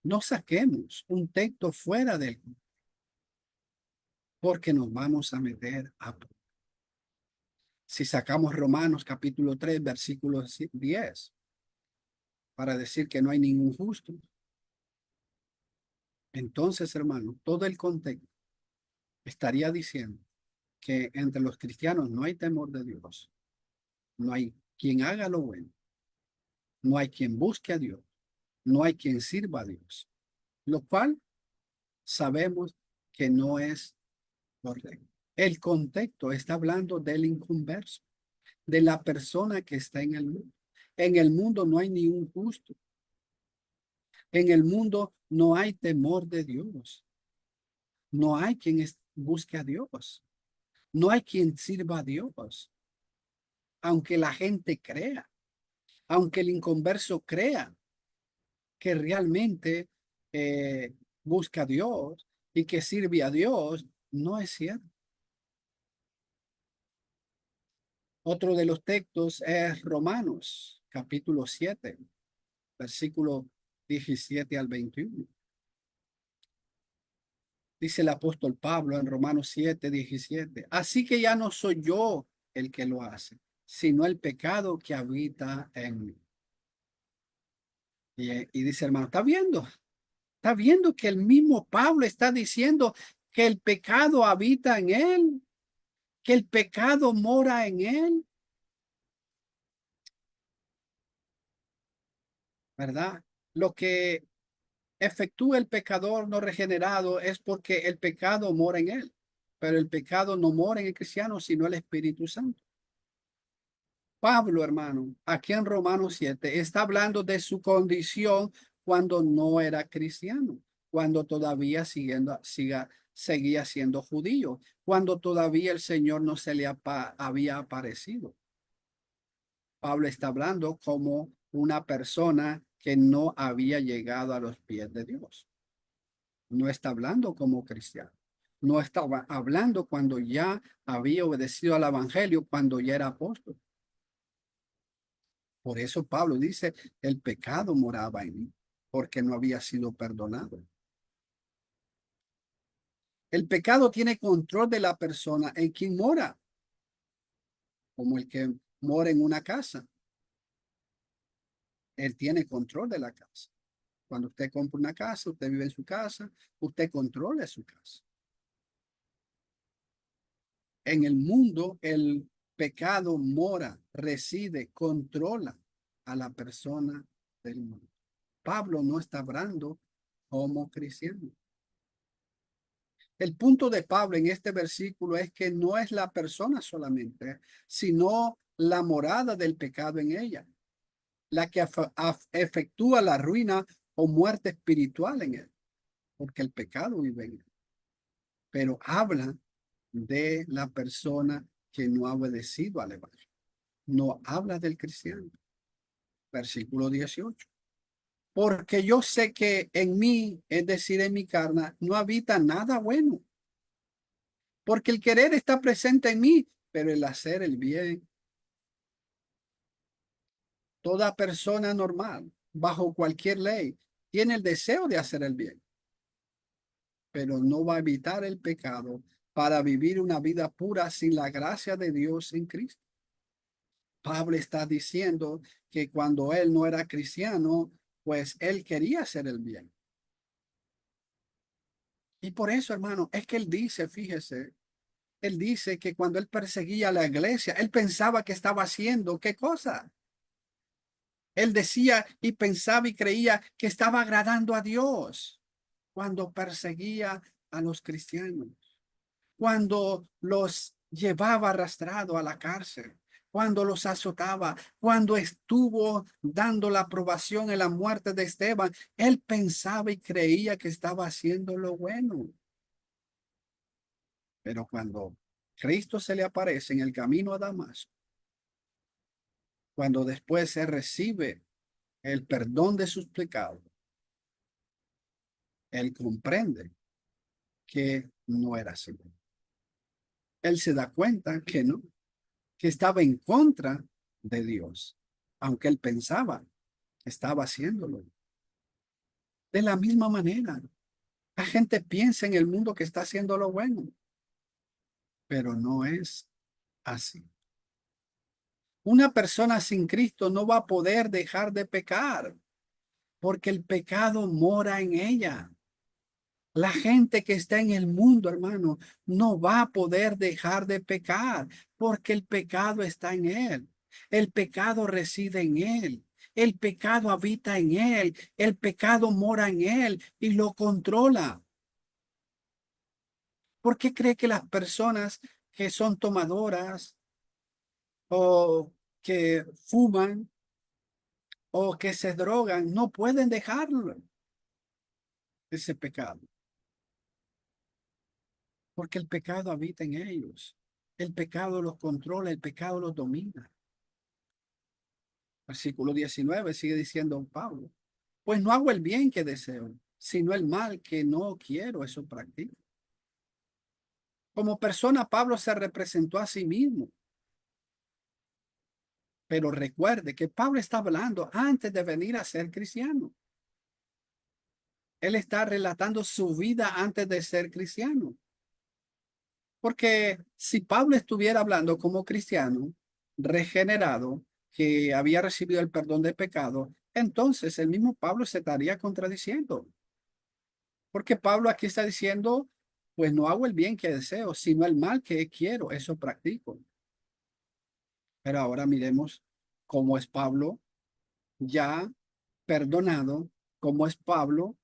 Speaker 5: No saquemos un texto fuera del contexto, porque nos vamos a meter a... Si sacamos Romanos capítulo 3, versículo 10, para decir que no hay ningún justo, entonces, hermano, todo el contexto estaría diciendo que entre los cristianos no hay temor de Dios, no hay quien haga lo bueno, no hay quien busque a Dios, no hay quien sirva a Dios, lo cual sabemos que no es correcto. El contexto está hablando del inconverso, de la persona que está en el mundo. En el mundo no hay ni un justo. En el mundo no hay temor de Dios. No hay quien busque a Dios. No hay quien sirva a Dios. Aunque la gente crea, aunque el inconverso crea que realmente busca a Dios y que sirve a Dios, no es cierto. Otro de los textos es Romanos, capítulo 7, versículo 17 al 21. Dice el apóstol Pablo en Romanos 7, 17. Así que ya no soy yo el que lo hace, sino el pecado que habita en mí. Y dice, hermano, está viendo que el mismo Pablo está diciendo que el pecado habita en él, que el pecado mora en él, ¿verdad? Lo que efectúa el pecador no regenerado es porque el pecado mora en él, pero el pecado no mora en el cristiano, sino el Espíritu Santo. Pablo, hermano, aquí en Romanos 7, está hablando de su condición cuando no era cristiano, cuando todavía seguía siendo judío, cuando todavía el Señor no se le había aparecido. Pablo está hablando como una persona que no había llegado a los pies de Dios. No está hablando como cristiano. No estaba hablando cuando ya había obedecido al evangelio, cuando ya era apóstol. Por eso Pablo dice, el pecado moraba en mí, porque no había sido perdonado. El pecado tiene control de la persona en quien mora, como el que mora en una casa. Él tiene control de la casa. Cuando usted compra una casa, usted vive en su casa, usted controla su casa. En el mundo, el pecado mora, reside, controla a la persona del mundo. Pablo no está hablando como cristiano. El punto de Pablo en este versículo es que no es la persona solamente, sino la morada del pecado en ella, la que efectúa la ruina o muerte espiritual en él, porque el pecado vive en él. Pero habla de la persona que no ha obedecido al evangelio. No habla del cristiano. Versículo 18. Porque yo sé que en mí, es decir, en mi carne, no habita nada bueno. Porque el querer está presente en mí, pero el hacer el bien. Toda persona normal, bajo cualquier ley, tiene el deseo de hacer el bien, pero no va a evitar el pecado para vivir una vida pura sin la gracia de Dios en Cristo. Pablo está diciendo que cuando él no era cristiano, pues él quería hacer el bien. Y por eso, hermano, es que él dice, fíjese, él dice que cuando él perseguía a la iglesia, él pensaba que estaba haciendo ¿qué cosa? Él decía y pensaba y creía que estaba agradando a Dios cuando perseguía a los cristianos, cuando los llevaba arrastrado a la cárcel, cuando los azotaba, cuando estuvo dando la aprobación en la muerte de Esteban. Él pensaba y creía que estaba haciendo lo bueno. Pero cuando Cristo se le aparece en el camino a Damasco, cuando después se recibe el perdón de sus pecados, él comprende que no era así. Él se da cuenta que no, que estaba en contra de Dios, aunque él pensaba que estaba haciéndolo. De la misma manera, la gente piensa en el mundo que está haciendo lo bueno, pero no es así. Una persona sin Cristo no va a poder dejar de pecar, porque el pecado mora en ella. La gente que está en el mundo, hermano, no va a poder dejar de pecar porque el pecado está en él. El pecado reside en él. El pecado habita en él. El pecado mora en él y lo controla. ¿Por qué cree que las personas que son tomadoras o que fuman o que se drogan no pueden dejarlo, ese pecado? Porque el pecado habita en ellos. El pecado los controla, el pecado los domina. Versículo 19 sigue diciendo Pablo, pues no hago el bien que deseo, sino el mal que no quiero, eso practico. Como persona, Pablo se representó a sí mismo. Pero recuerde que Pablo está hablando antes de venir a ser cristiano. Él está relatando su vida antes de ser cristiano. Porque si Pablo estuviera hablando como cristiano, regenerado, que había recibido el perdón de pecado, entonces el mismo Pablo se estaría contradiciendo. Porque Pablo aquí está diciendo, pues no hago el bien que deseo, sino el mal que quiero, eso practico. Pero ahora miremos cómo es Pablo ya perdonado, cómo es Pablo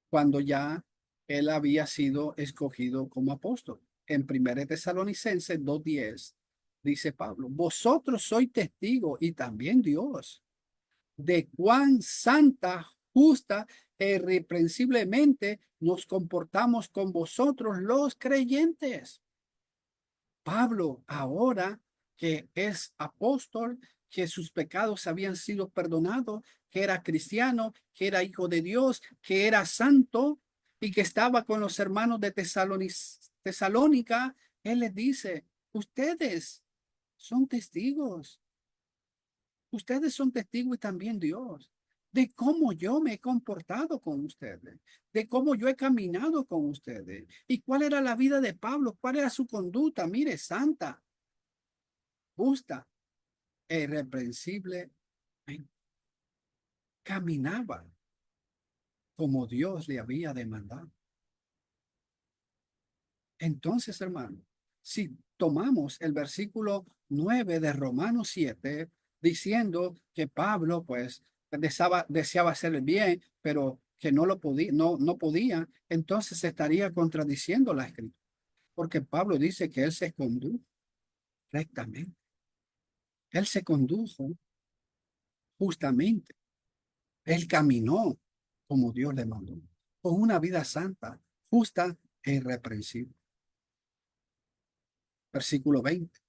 Speaker 5: cuando ya él había sido escogido como apóstol. En 1 Tesalonicenses 2:10 dice Pablo, vosotros sois testigos y también Dios de cuán santa, justa e irreprensiblemente nos comportamos con vosotros los creyentes. Pablo, ahora que es apóstol, que sus pecados habían sido perdonados, que era cristiano, que era hijo de Dios, que era santo y que estaba con los hermanos de Tesalónica, él les dice, ustedes son testigos Ustedes son testigos y también Dios de cómo yo me he comportado con ustedes, de cómo yo he caminado con ustedes y cuál era la vida de Pablo, cuál era su conducta. Mire, santa, justa e irreprensible. Caminaba como Dios le había demandado. Entonces, hermano, si tomamos el versículo 9 de Romanos 7, diciendo que Pablo, pues, deseaba hacer el bien, pero que no lo podía, no podía, entonces estaría contradiciendo la escritura, porque Pablo dice que él se condujo rectamente, él se condujo justamente, él caminó como Dios le mandó, con una vida santa, justa e irreprensible. Versículo 20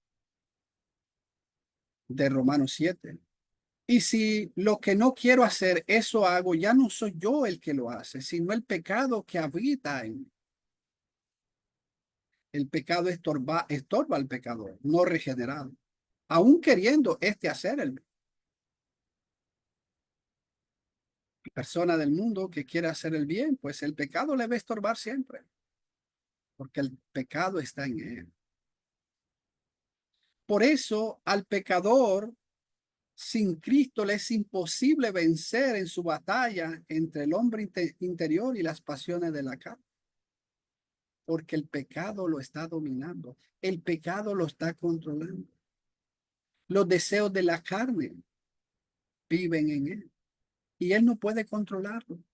Speaker 5: de Romanos 7. Y si lo que no quiero hacer, eso hago, ya no soy yo el que lo hace, sino el pecado que habita en mí. El pecado estorba al pecador, no regenerado, aún queriendo hacer el bien. Persona del mundo que quiere hacer el bien, pues el pecado le va a estorbar siempre, porque el pecado está en él. Por eso al pecador sin Cristo le es imposible vencer en su batalla entre el hombre interior y las pasiones de la carne, porque el pecado lo está dominando, el pecado lo está controlando. Los deseos de la carne viven en él y él no puede controlarlo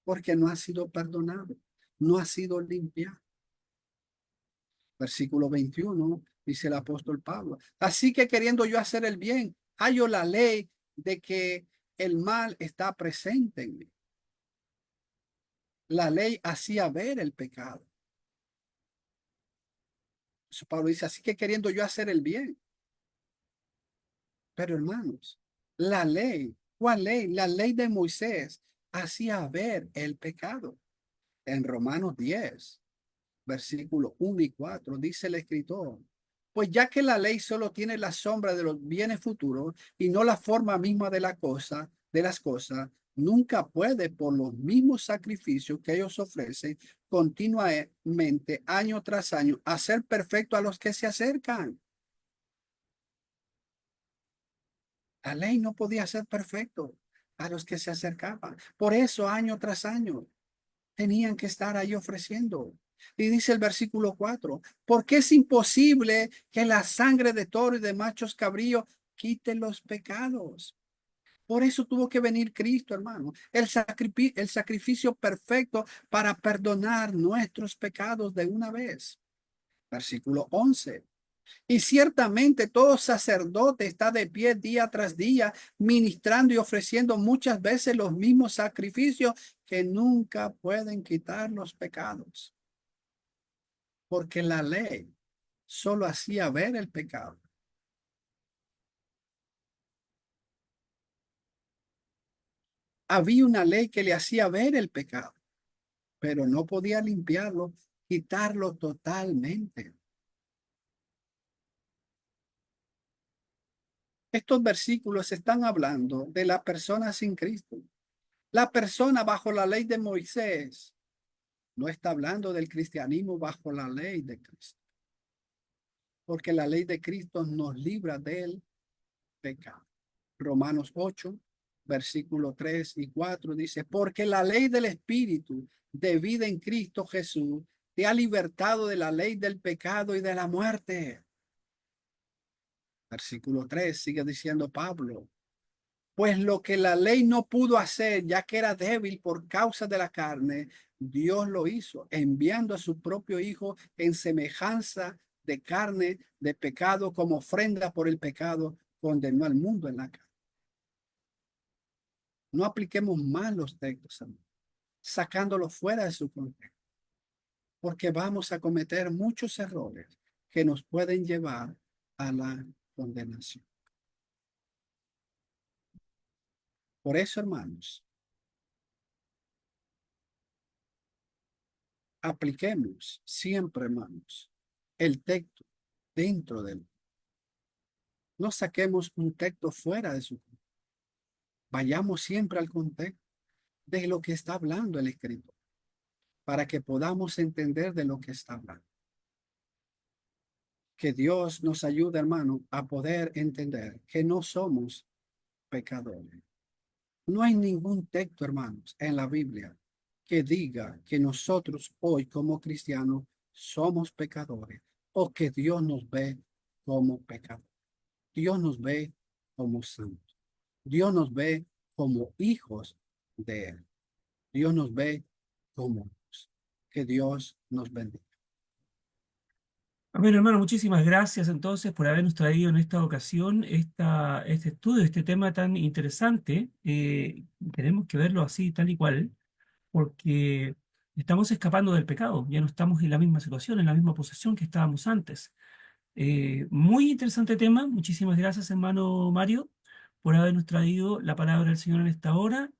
Speaker 5: porque no ha sido perdonado, no ha sido limpiado. Versículo 21 dice el apóstol Pablo: así que queriendo yo hacer el bien, hallo la ley de que el mal está presente en mí. La ley hacía ver el pecado. Eso Pablo dice: así que queriendo yo hacer el bien. Pero hermanos, la ley, ¿cuál ley? La ley de Moisés hacía ver el pecado. En Romanos 10, versículos 1 y 4, dice el escritor: pues ya que la ley solo tiene la sombra de los bienes futuros y no la forma misma de las cosas, nunca puede, por los mismos sacrificios que ellos ofrecen continuamente, año tras año, hacer perfecto a los que se acercan. La ley no podía ser perfecto a los que se acercaban. Por eso, año tras año, tenían que estar ahí ofreciendo. Y dice el versículo 4, porque es imposible que la sangre de toro y de machos cabríos quite los pecados. Por eso tuvo que venir Cristo, hermano, el sacrificio perfecto para perdonar nuestros pecados de una vez. Versículo 11. Y ciertamente todo sacerdote está de pie día tras día, ministrando y ofreciendo muchas veces los mismos sacrificios que nunca pueden quitar los pecados. Porque la ley solo hacía ver el pecado. Había una ley que le hacía ver el pecado, pero no podía limpiarlo, quitarlo totalmente. Estos versículos están hablando de la persona sin Cristo. La persona bajo la ley de Moisés no está hablando del cristianismo bajo la ley de Cristo, porque la ley de Cristo nos libra del pecado. Romanos 8, versículo 3 y 4 dice: porque la ley del Espíritu de vida en Cristo Jesús te ha libertado de la ley del pecado y de la muerte. Versículo 3 sigue diciendo Pablo: pues lo que la ley no pudo hacer, ya que era débil por causa de la carne, Dios lo hizo, enviando a su propio Hijo en semejanza de carne, de pecado, como ofrenda por el pecado, condenó al mundo en la carne. No apliquemos más los textos, sacándolos fuera de su contexto, porque vamos a cometer muchos errores que nos pueden llevar a la condenación. Por eso, hermanos, apliquemos siempre, hermanos, el texto dentro de él. No saquemos un texto fuera de su contexto. Vayamos siempre al contexto de lo que está hablando el escritor, para que podamos entender de lo que está hablando. Que Dios nos ayude, hermano, a poder entender que no somos pecadores. No hay ningún texto, hermanos, en la Biblia que diga que nosotros hoy como cristianos somos pecadores o que Dios nos ve como pecadores. Dios nos ve como santos. Dios nos ve como hijos de Él. Dios nos ve como hijos. Que Dios nos bendiga.
Speaker 1: Amén, hermano, muchísimas gracias entonces por habernos traído en esta ocasión este estudio, este tema tan interesante. Tenemos que verlo así, tal y cual, porque estamos escapando del pecado, ya no estamos en la misma situación, en la misma posición que estábamos antes. Muy interesante tema. Muchísimas gracias, hermano Mario, por habernos traído la palabra del Señor en esta hora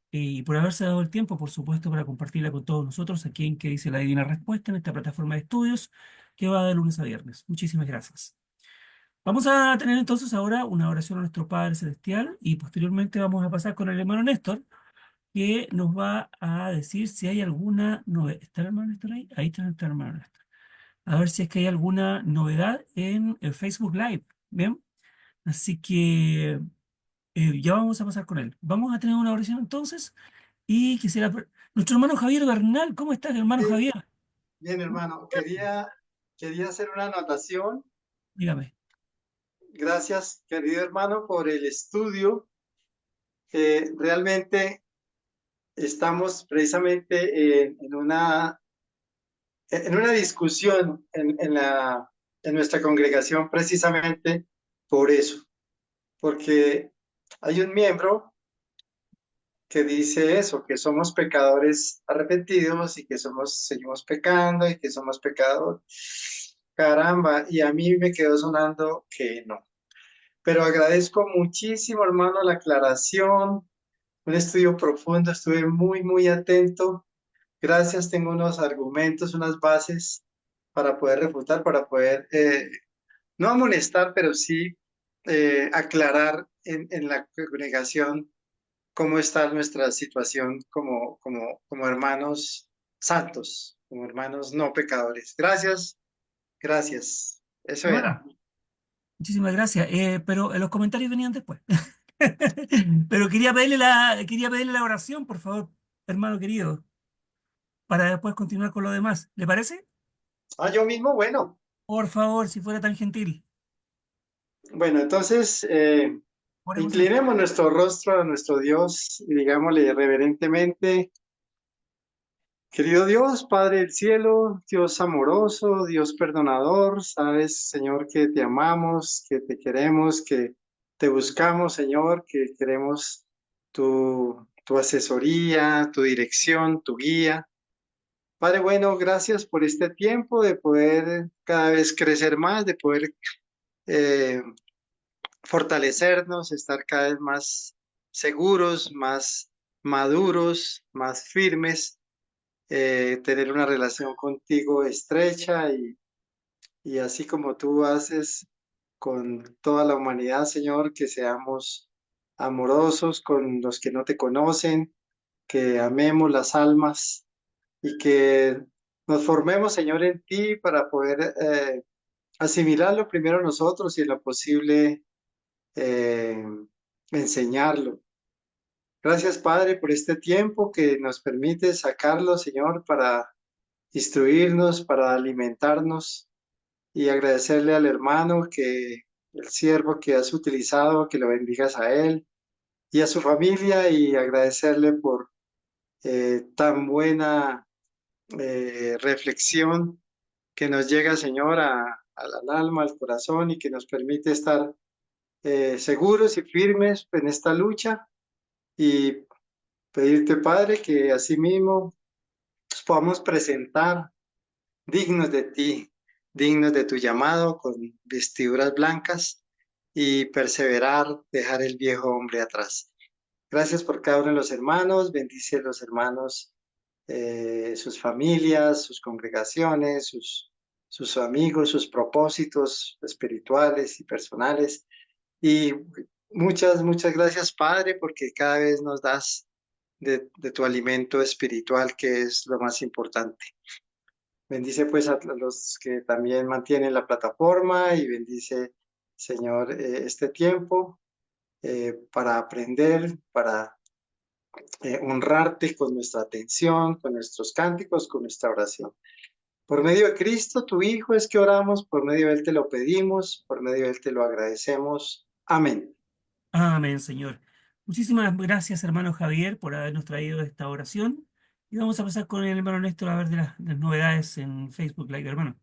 Speaker 1: y por haberse dado el tiempo, por supuesto, para compartirla con todos nosotros aquí en Que Dice la Divina Respuesta, en esta plataforma de estudios que va de lunes a viernes. Muchísimas gracias. Vamos a tener entonces ahora una oración a nuestro Padre Celestial y posteriormente vamos a pasar con el hermano Néstor, que nos va a decir si hay alguna novedad. ¿Está el hermano Néstor ahí? Ahí está el hermano Néstor. A ver si es que hay alguna novedad en el Facebook Live. Bien, así que ya vamos a pasar con él. Vamos a tener una oración entonces y nuestro hermano Javier Bernal, ¿cómo estás, hermano
Speaker 6: Sí,
Speaker 1: Javier?
Speaker 6: bien, hermano. Quería hacer una anotación.
Speaker 1: Dígame.
Speaker 6: Gracias, querido hermano, por el estudio. Realmente estamos precisamente en una discusión en nuestra congregación precisamente por eso, porque hay un miembro que dice eso, que somos pecadores arrepentidos y que seguimos pecando y que somos pecadores. Caramba, y a mí me quedó sonando que no. Pero agradezco muchísimo, hermano, la aclaración, un estudio profundo, estuve muy, muy atento. Gracias, tengo unos argumentos, unas bases para poder refutar, para poder, no amonestar, pero sí aclarar en la congregación cómo está nuestra situación como hermanos santos, como hermanos no pecadores. Gracias, gracias. Eso era.
Speaker 1: Hermano, muchísimas gracias. Pero los comentarios venían después. Pero quería pedirle la oración, por favor, hermano querido, para después continuar con lo demás. ¿Le parece?
Speaker 6: Ah, yo mismo, bueno.
Speaker 1: Por favor, si fuera tan gentil.
Speaker 6: Bueno, entonces
Speaker 1: Oremos entonces.
Speaker 6: inclinemos nuestro rostro a nuestro Dios y digámosle reverentemente, querido Dios, Padre del cielo, Dios amoroso, Dios perdonador, sabes, Señor, que te amamos, que te queremos, que te buscamos, Señor, que queremos tu asesoría, tu dirección, tu guía. Padre, bueno, gracias por este tiempo de poder cada vez crecer más, de poder eh, fortalecernos, estar cada vez más seguros, más maduros, más firmes, tener una relación contigo estrecha y así como tú haces con toda la humanidad, Señor, que seamos amorosos con los que no te conocen, que amemos las almas y que nos formemos, Señor, en ti para poder asimilarlo primero nosotros y en lo posible eh, enseñarlo. Gracias, Padre, por este tiempo que nos permite sacarlo, Señor, para instruirnos, para alimentarnos y agradecerle al hermano el siervo que has utilizado, que lo bendigas a él y a su familia y agradecerle por tan buena reflexión que nos llega, Señor, al alma, al corazón y que nos permite estar seguros y firmes en esta lucha y pedirte, Padre, que asimismo nos podamos presentar dignos de ti, dignos de tu llamado, con vestiduras blancas y perseverar, dejar el viejo hombre atrás. Gracias por cada uno de los hermanos, bendice a los hermanos, sus familias, sus congregaciones, sus amigos, sus propósitos espirituales y personales. Y Muchas gracias, Padre, porque cada vez nos das de tu alimento espiritual, que es lo más importante. Bendice pues a los que también mantienen la plataforma y bendice, Señor, este tiempo para aprender, para honrarte con nuestra atención, con nuestros cánticos, con nuestra oración. Por medio de Cristo, tu Hijo, es que oramos, por medio de Él te lo pedimos, por medio de Él te lo agradecemos. Amén.
Speaker 1: Amén, Señor. Muchísimas gracias, hermano Javier, por habernos traído esta oración. Y vamos a pasar con el hermano Néstor a ver de las novedades en Facebook Live, hermano.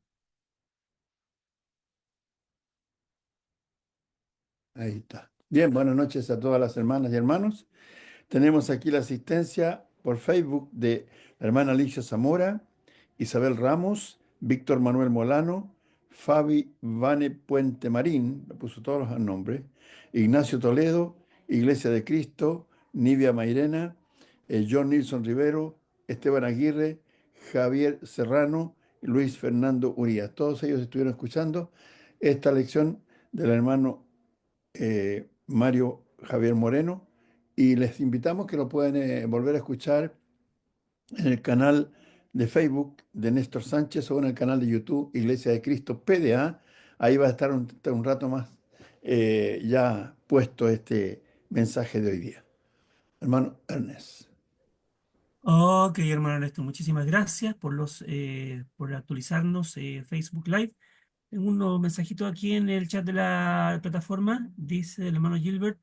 Speaker 7: Ahí está. Bien, buenas noches a todas las hermanas y hermanos. Tenemos aquí la asistencia por Facebook de la hermana Alicia Zamora, Isabel Ramos, Víctor Manuel Molano, Fabi Vane Puente Marín, me puso todos los nombres, Ignacio Toledo, Iglesia de Cristo, Nivia Mairena, John Nilson Rivero, Esteban Aguirre, Javier Serrano y Luis Fernando Urías. Todos ellos estuvieron escuchando esta lección del hermano Mario Javier Moreno, y les invitamos que lo pueden volver a escuchar en el canal de Facebook de Néstor Sánchez o en el canal de YouTube Iglesia de Cristo PDA. Ahí va a estar un rato más ya puesto este mensaje de hoy día. Hermano Ernest.
Speaker 1: Ok, hermano Néstor, muchísimas gracias por actualizarnos Facebook Live. Tengo unos mensajitos aquí en el chat de la plataforma. Dice el hermano Gilbert: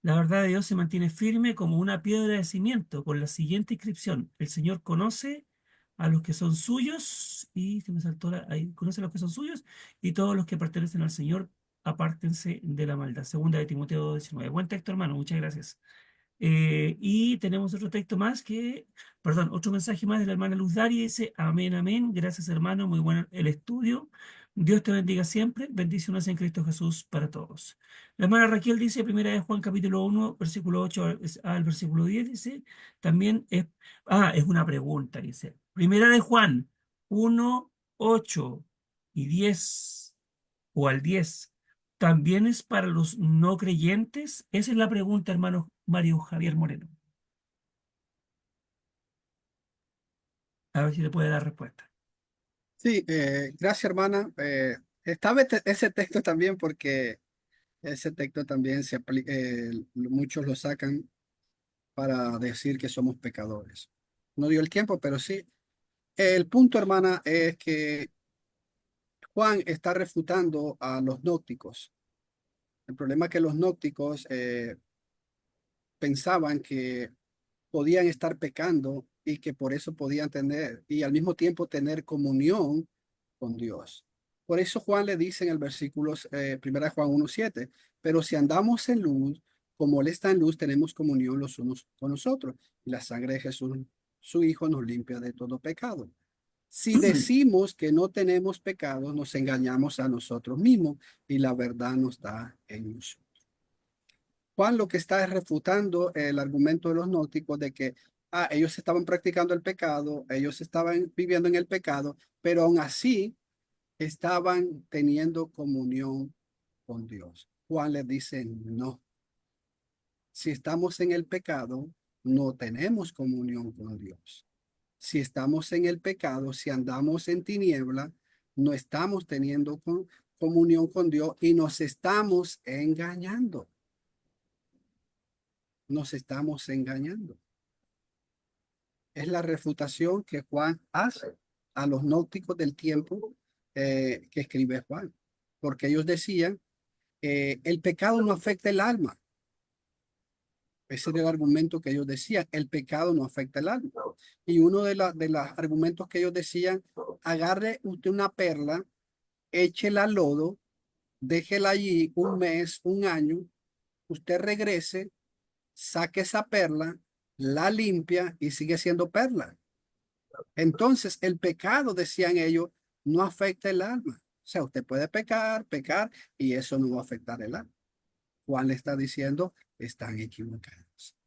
Speaker 1: la verdad de Dios se mantiene firme como una piedra de cimiento, con la siguiente inscripción: el Señor conoce a los que son suyos, y se me saltó ahí, conoce a los que son suyos, y todos los que pertenecen al Señor, apártense de la maldad. Segunda de Timoteo 2:19. Buen texto, hermano, muchas gracias. Y tenemos otro texto más perdón, otro mensaje más de la hermana Luz Dari. Dice: amén, amén. Gracias, hermano. Muy bueno el estudio. Dios te bendiga siempre. Bendiciones en Cristo Jesús para todos. La hermana Raquel dice, primera de Juan capítulo 1, versículo 8 al versículo 10, dice, también es una pregunta, dice, primera de Juan 1, 8 y 10, o al 10, ¿también es para los no creyentes? Esa es la pregunta, hermano Mario Javier Moreno. A ver si le puede dar respuesta.
Speaker 5: Sí, gracias, hermana. Estaba ese texto también porque ese texto también muchos lo sacan para decir que somos pecadores. No dio el tiempo, pero sí. El punto, hermana, es que Juan está refutando a los gnósticos. El problema es que los gnósticos pensaban que podían estar pecando y que por eso podían tener y al mismo tiempo tener comunión con Dios. Por eso Juan le dice en el versículo 1 Juan 1:7, pero si andamos en luz, como Él está en luz, tenemos comunión los unos con nosotros. Y la sangre de Jesús, su Hijo, nos limpia de todo pecado. Si decimos que no tenemos pecado, nos engañamos a nosotros mismos y la verdad no está en nosotros. Juan lo que está es refutando el argumento de los gnósticos de que ellos estaban practicando el pecado, ellos estaban viviendo en el pecado, pero aún así estaban teniendo comunión con Dios. Juan les dice, no, si estamos en el pecado, no tenemos comunión con Dios. Si estamos en el pecado, si andamos en tiniebla, no estamos teniendo comunión con Dios y nos estamos engañando. Nos estamos engañando. Es la refutación que Juan hace a los gnósticos del tiempo que escribe Juan, porque ellos decían, el pecado no afecta el alma. Ese era el argumento que ellos decían, el pecado no afecta el alma. Y uno de los argumentos que ellos decían, agarre usted una perla, échela al lodo, déjela allí un mes, un año, usted regrese, saque esa perla, la limpia y sigue siendo perla. Entonces, el pecado, decían ellos, no afecta el alma. O sea, usted puede pecar y eso no va a afectar el alma. Juan le está diciendo, están equivocados.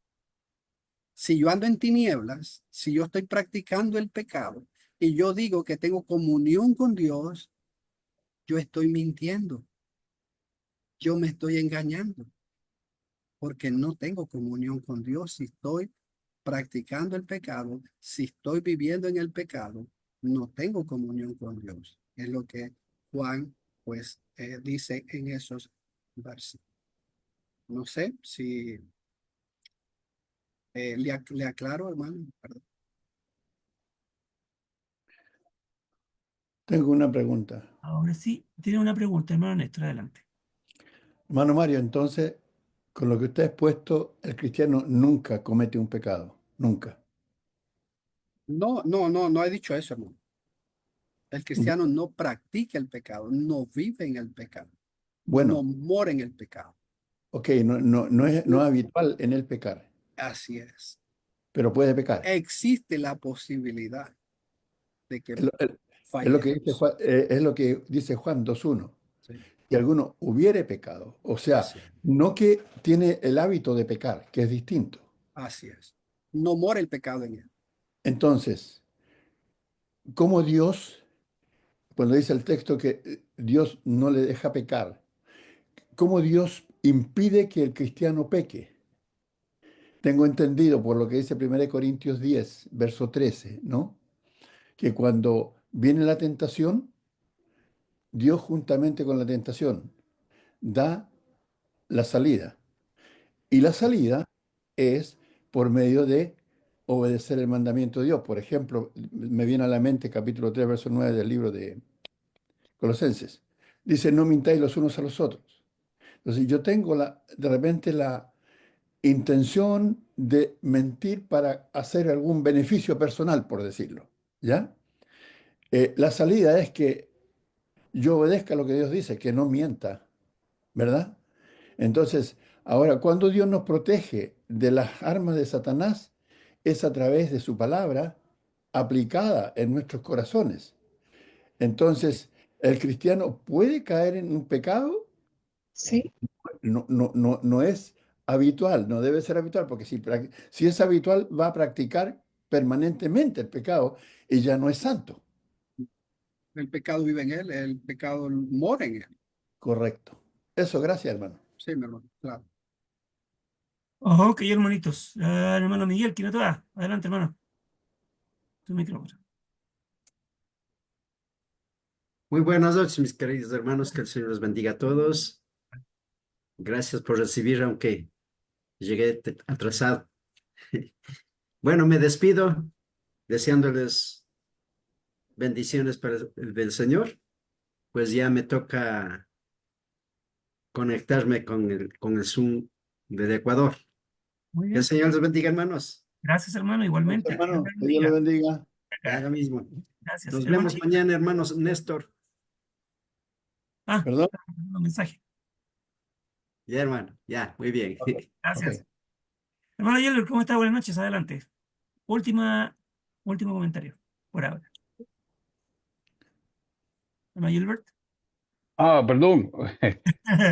Speaker 5: Si yo ando en tinieblas, si yo estoy practicando el pecado y yo digo que tengo comunión con Dios, yo estoy mintiendo. Yo me estoy engañando. porque no tengo comunión con Dios si estoy practicando el pecado, si estoy viviendo en el pecado, no tengo comunión con Dios. Es lo que Juan, pues, dice en esos versículos. No sé si le aclaro, hermano. Perdón.
Speaker 7: Tengo una pregunta.
Speaker 1: Ahora sí, tiene una pregunta, hermano Néstor, adelante.
Speaker 7: Hermano Mario, entonces, con lo que usted ha expuesto, el cristiano nunca comete un pecado, nunca.
Speaker 5: No he dicho eso, hermano. El cristiano no practica el pecado, no vive en el pecado, no
Speaker 7: Bueno,
Speaker 5: mora en el pecado.
Speaker 7: ok, no es habitual en él pecar,
Speaker 5: Así es.
Speaker 7: pero puede pecar.
Speaker 5: Existe la posibilidad de que
Speaker 7: Es lo, es-
Speaker 5: fallemos.
Speaker 7: es lo que dice Juan 2:1.
Speaker 5: Sí,
Speaker 7: Que alguno hubiere pecado. O sea,
Speaker 5: así es.
Speaker 7: no que tiene el hábito de pecar, que es distinto.
Speaker 5: Así es. No mora el pecado en él.
Speaker 7: Entonces, ¿cómo Dios, cuando dice el texto que Dios no le deja pecar, cómo Dios impide que el cristiano peque? Tengo entendido por lo que dice 1 Corintios 10, verso 13, ¿no? Que cuando viene la tentación, Dios juntamente con la tentación da la salida. Y la salida es por medio de obedecer el mandamiento de Dios. Por ejemplo, me viene a la mente capítulo 3 verso 9 del libro de Colosenses. Dice, no mintáis los unos a los otros. Entonces yo tengo de repente la intención de mentir para hacer algún beneficio personal, por decirlo. ¿Ya? La salida es que yo obedezca lo que Dios dice, que no mienta, ¿verdad? Entonces, ahora, cuando Dios nos protege de las armas de Satanás, es a través de su palabra aplicada en nuestros corazones. Entonces, ¿el cristiano puede caer en un pecado?
Speaker 2: Sí.
Speaker 7: No es habitual, no debe ser habitual, porque si es habitual, va a practicar permanentemente el pecado y ya no es santo.
Speaker 5: El pecado vive en él, el pecado mora en él.
Speaker 7: Correcto. Eso, gracias, hermano.
Speaker 5: Sí, mi hermano, claro.
Speaker 1: Ok, hermanitos. Hermano Miguel, ¿quién no te va? Adelante, hermano. Tu micrófono.
Speaker 8: Muy buenas noches, mis queridos hermanos, que el Señor los bendiga a todos. Gracias por recibir, aunque llegué atrasado. Bueno, me despido deseándoles bendiciones del Señor, pues ya me toca conectarme con el Zoom del Ecuador.
Speaker 1: Muy
Speaker 8: Que el
Speaker 1: bien.
Speaker 8: Señor los bendiga, hermanos.
Speaker 1: Gracias, hermano,
Speaker 7: Gracias,
Speaker 1: igualmente. Dios
Speaker 7: hermano.
Speaker 1: les
Speaker 7: Que Dios lo
Speaker 1: bendiga.
Speaker 7: bendiga.
Speaker 8: Ya lo mismo.
Speaker 1: Gracias,
Speaker 8: Nos
Speaker 1: hermano.
Speaker 8: vemos mañana, hermanos Néstor.
Speaker 1: Ah,
Speaker 7: ¿Perdón?
Speaker 1: un mensaje.
Speaker 8: Ya, hermano. Ya, muy bien.
Speaker 7: Ok.
Speaker 1: Gracias. Hermano Yeller, ¿cómo está? Buenas noches, adelante. Último comentario, por ahora. Hermano Gilbert.
Speaker 9: Perdón,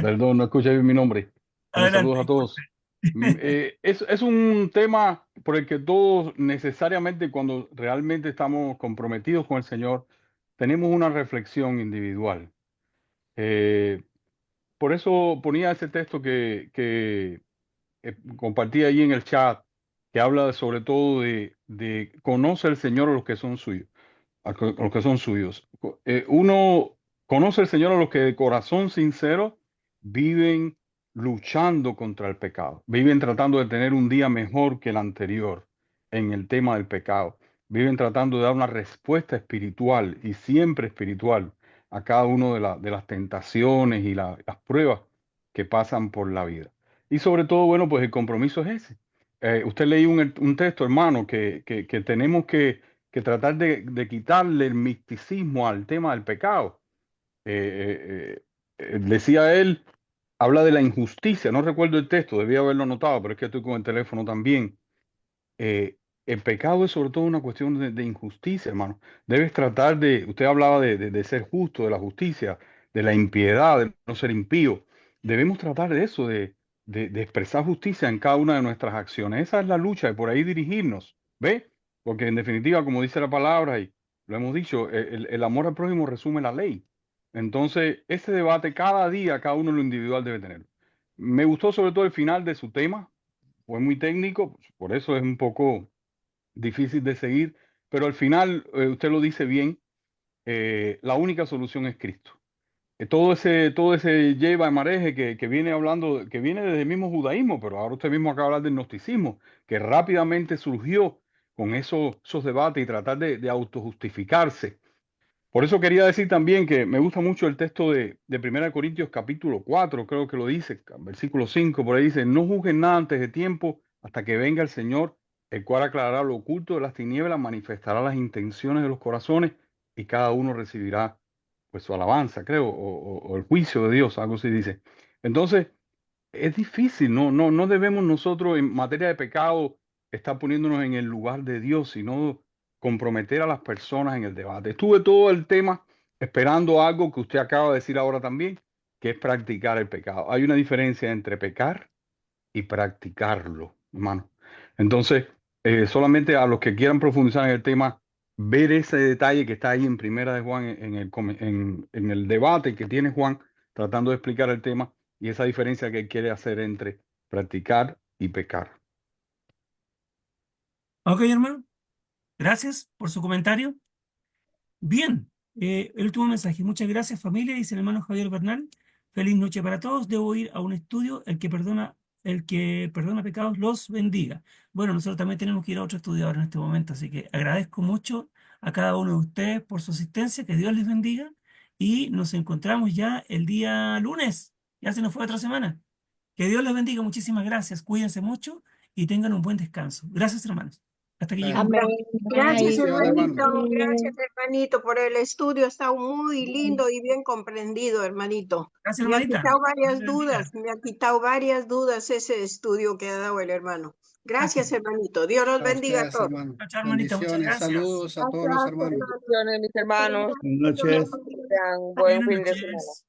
Speaker 9: perdón, no escuché bien mi nombre. Bueno,
Speaker 1: Adelante,
Speaker 9: saludos a
Speaker 1: disculpe.
Speaker 9: todos. Es un tema por el que todos necesariamente cuando realmente estamos comprometidos con el Señor, tenemos una reflexión individual. Eh, por eso ponía ese texto que compartí ahí en el chat, que habla sobre todo de conoce el Señor a los que son suyos a los que son suyos. Uno conoce al Señor a los que de corazón sincero viven luchando contra el pecado, viven tratando de tener un día mejor que el anterior en el tema del pecado, viven tratando de dar una respuesta espiritual y siempre espiritual a cada una de las tentaciones y las pruebas que pasan por la vida. Y sobre todo, bueno, pues el compromiso es ese. Usted leí un texto, hermano, que tenemos que tratar de quitarle el misticismo al tema del pecado. Decía él, habla de la injusticia, no recuerdo el texto, debía haberlo notado, pero es que estoy con el teléfono también. El pecado es sobre todo una cuestión de injusticia, hermano. Debes tratar usted hablaba de ser justo, de la justicia, de la impiedad, de no ser impío. Debemos tratar de eso, de expresar justicia en cada una de nuestras acciones. Esa es la lucha y por ahí dirigirnos, ¿ve? Porque en definitiva, como dice la palabra y lo hemos dicho, el amor al prójimo resume la ley. Entonces, ese debate cada día, cada uno en lo individual debe tener. Me gustó sobre todo el final de su tema, fue muy técnico, por eso es un poco difícil de seguir, pero al final usted lo dice bien, la única solución es Cristo. Todo ese lleva mareje que viene hablando, que viene desde el mismo judaísmo, pero ahora usted mismo acaba de hablar del gnosticismo, que rápidamente surgió con esos debates y tratar de autojustificarse. Por eso quería decir también que me gusta mucho el texto de 1 Corintios capítulo 4, creo que lo dice, versículo 5, por ahí dice, no juzguen nada antes de tiempo hasta que venga el Señor, el cual aclarará lo oculto de las tinieblas, manifestará las intenciones de los corazones y cada uno recibirá pues su alabanza, creo, o el juicio de Dios, algo así dice. Entonces, es difícil, no debemos nosotros en materia de pecado estar poniéndonos en el lugar de Dios, sino comprometer a las personas en el debate. Estuve todo el tema esperando algo que usted acaba de decir ahora también, que es practicar el pecado. Hay una diferencia entre pecar y practicarlo, hermano. Entonces, solamente a los que quieran profundizar en el tema, ver ese detalle que está ahí en Primera de Juan, en el debate que tiene Juan, tratando de explicar el tema y esa diferencia que él quiere hacer entre practicar y pecar.
Speaker 1: Ok, hermano. Gracias por su comentario. Bien, el último mensaje. Muchas gracias, familia, dice el hermano Javier Bernal. Feliz noche para todos. Debo ir a un estudio. El que perdona pecados los bendiga. Bueno, nosotros también tenemos que ir a otro estudio ahora en este momento, así que agradezco mucho a cada uno de ustedes por su asistencia. Que Dios les bendiga y nos encontramos ya el día lunes. Ya se nos fue otra semana. Que Dios les bendiga. Muchísimas gracias. Cuídense mucho y tengan un buen descanso. Gracias, hermanos. Hasta aquí llegamos.
Speaker 2: Gracias,
Speaker 5: Bendición, hermano.
Speaker 2: Gracias, hermanito, por el estudio. Está muy lindo y bien comprendido, hermanito.
Speaker 1: Gracias,
Speaker 2: Me ha
Speaker 1: hermanita.
Speaker 2: quitado varias
Speaker 1: Dios les bendiga.
Speaker 2: dudas, me ha quitado varias dudas ese estudio que ha dado el hermano. Gracias,
Speaker 1: Gracias.
Speaker 2: hermanito. Dios los
Speaker 5: A
Speaker 2: bendiga a
Speaker 5: ustedes,
Speaker 2: todos.
Speaker 5: hermano.
Speaker 1: Chao, hermanita. Muchas
Speaker 5: Bendiciones,
Speaker 1: gracias.
Speaker 5: saludos a todos los hermanos.
Speaker 3: Bendiciones, mis hermanos.
Speaker 7: Buenas noches.
Speaker 3: Tengan
Speaker 1: Buenas
Speaker 3: buen fin de semana.
Speaker 1: noches.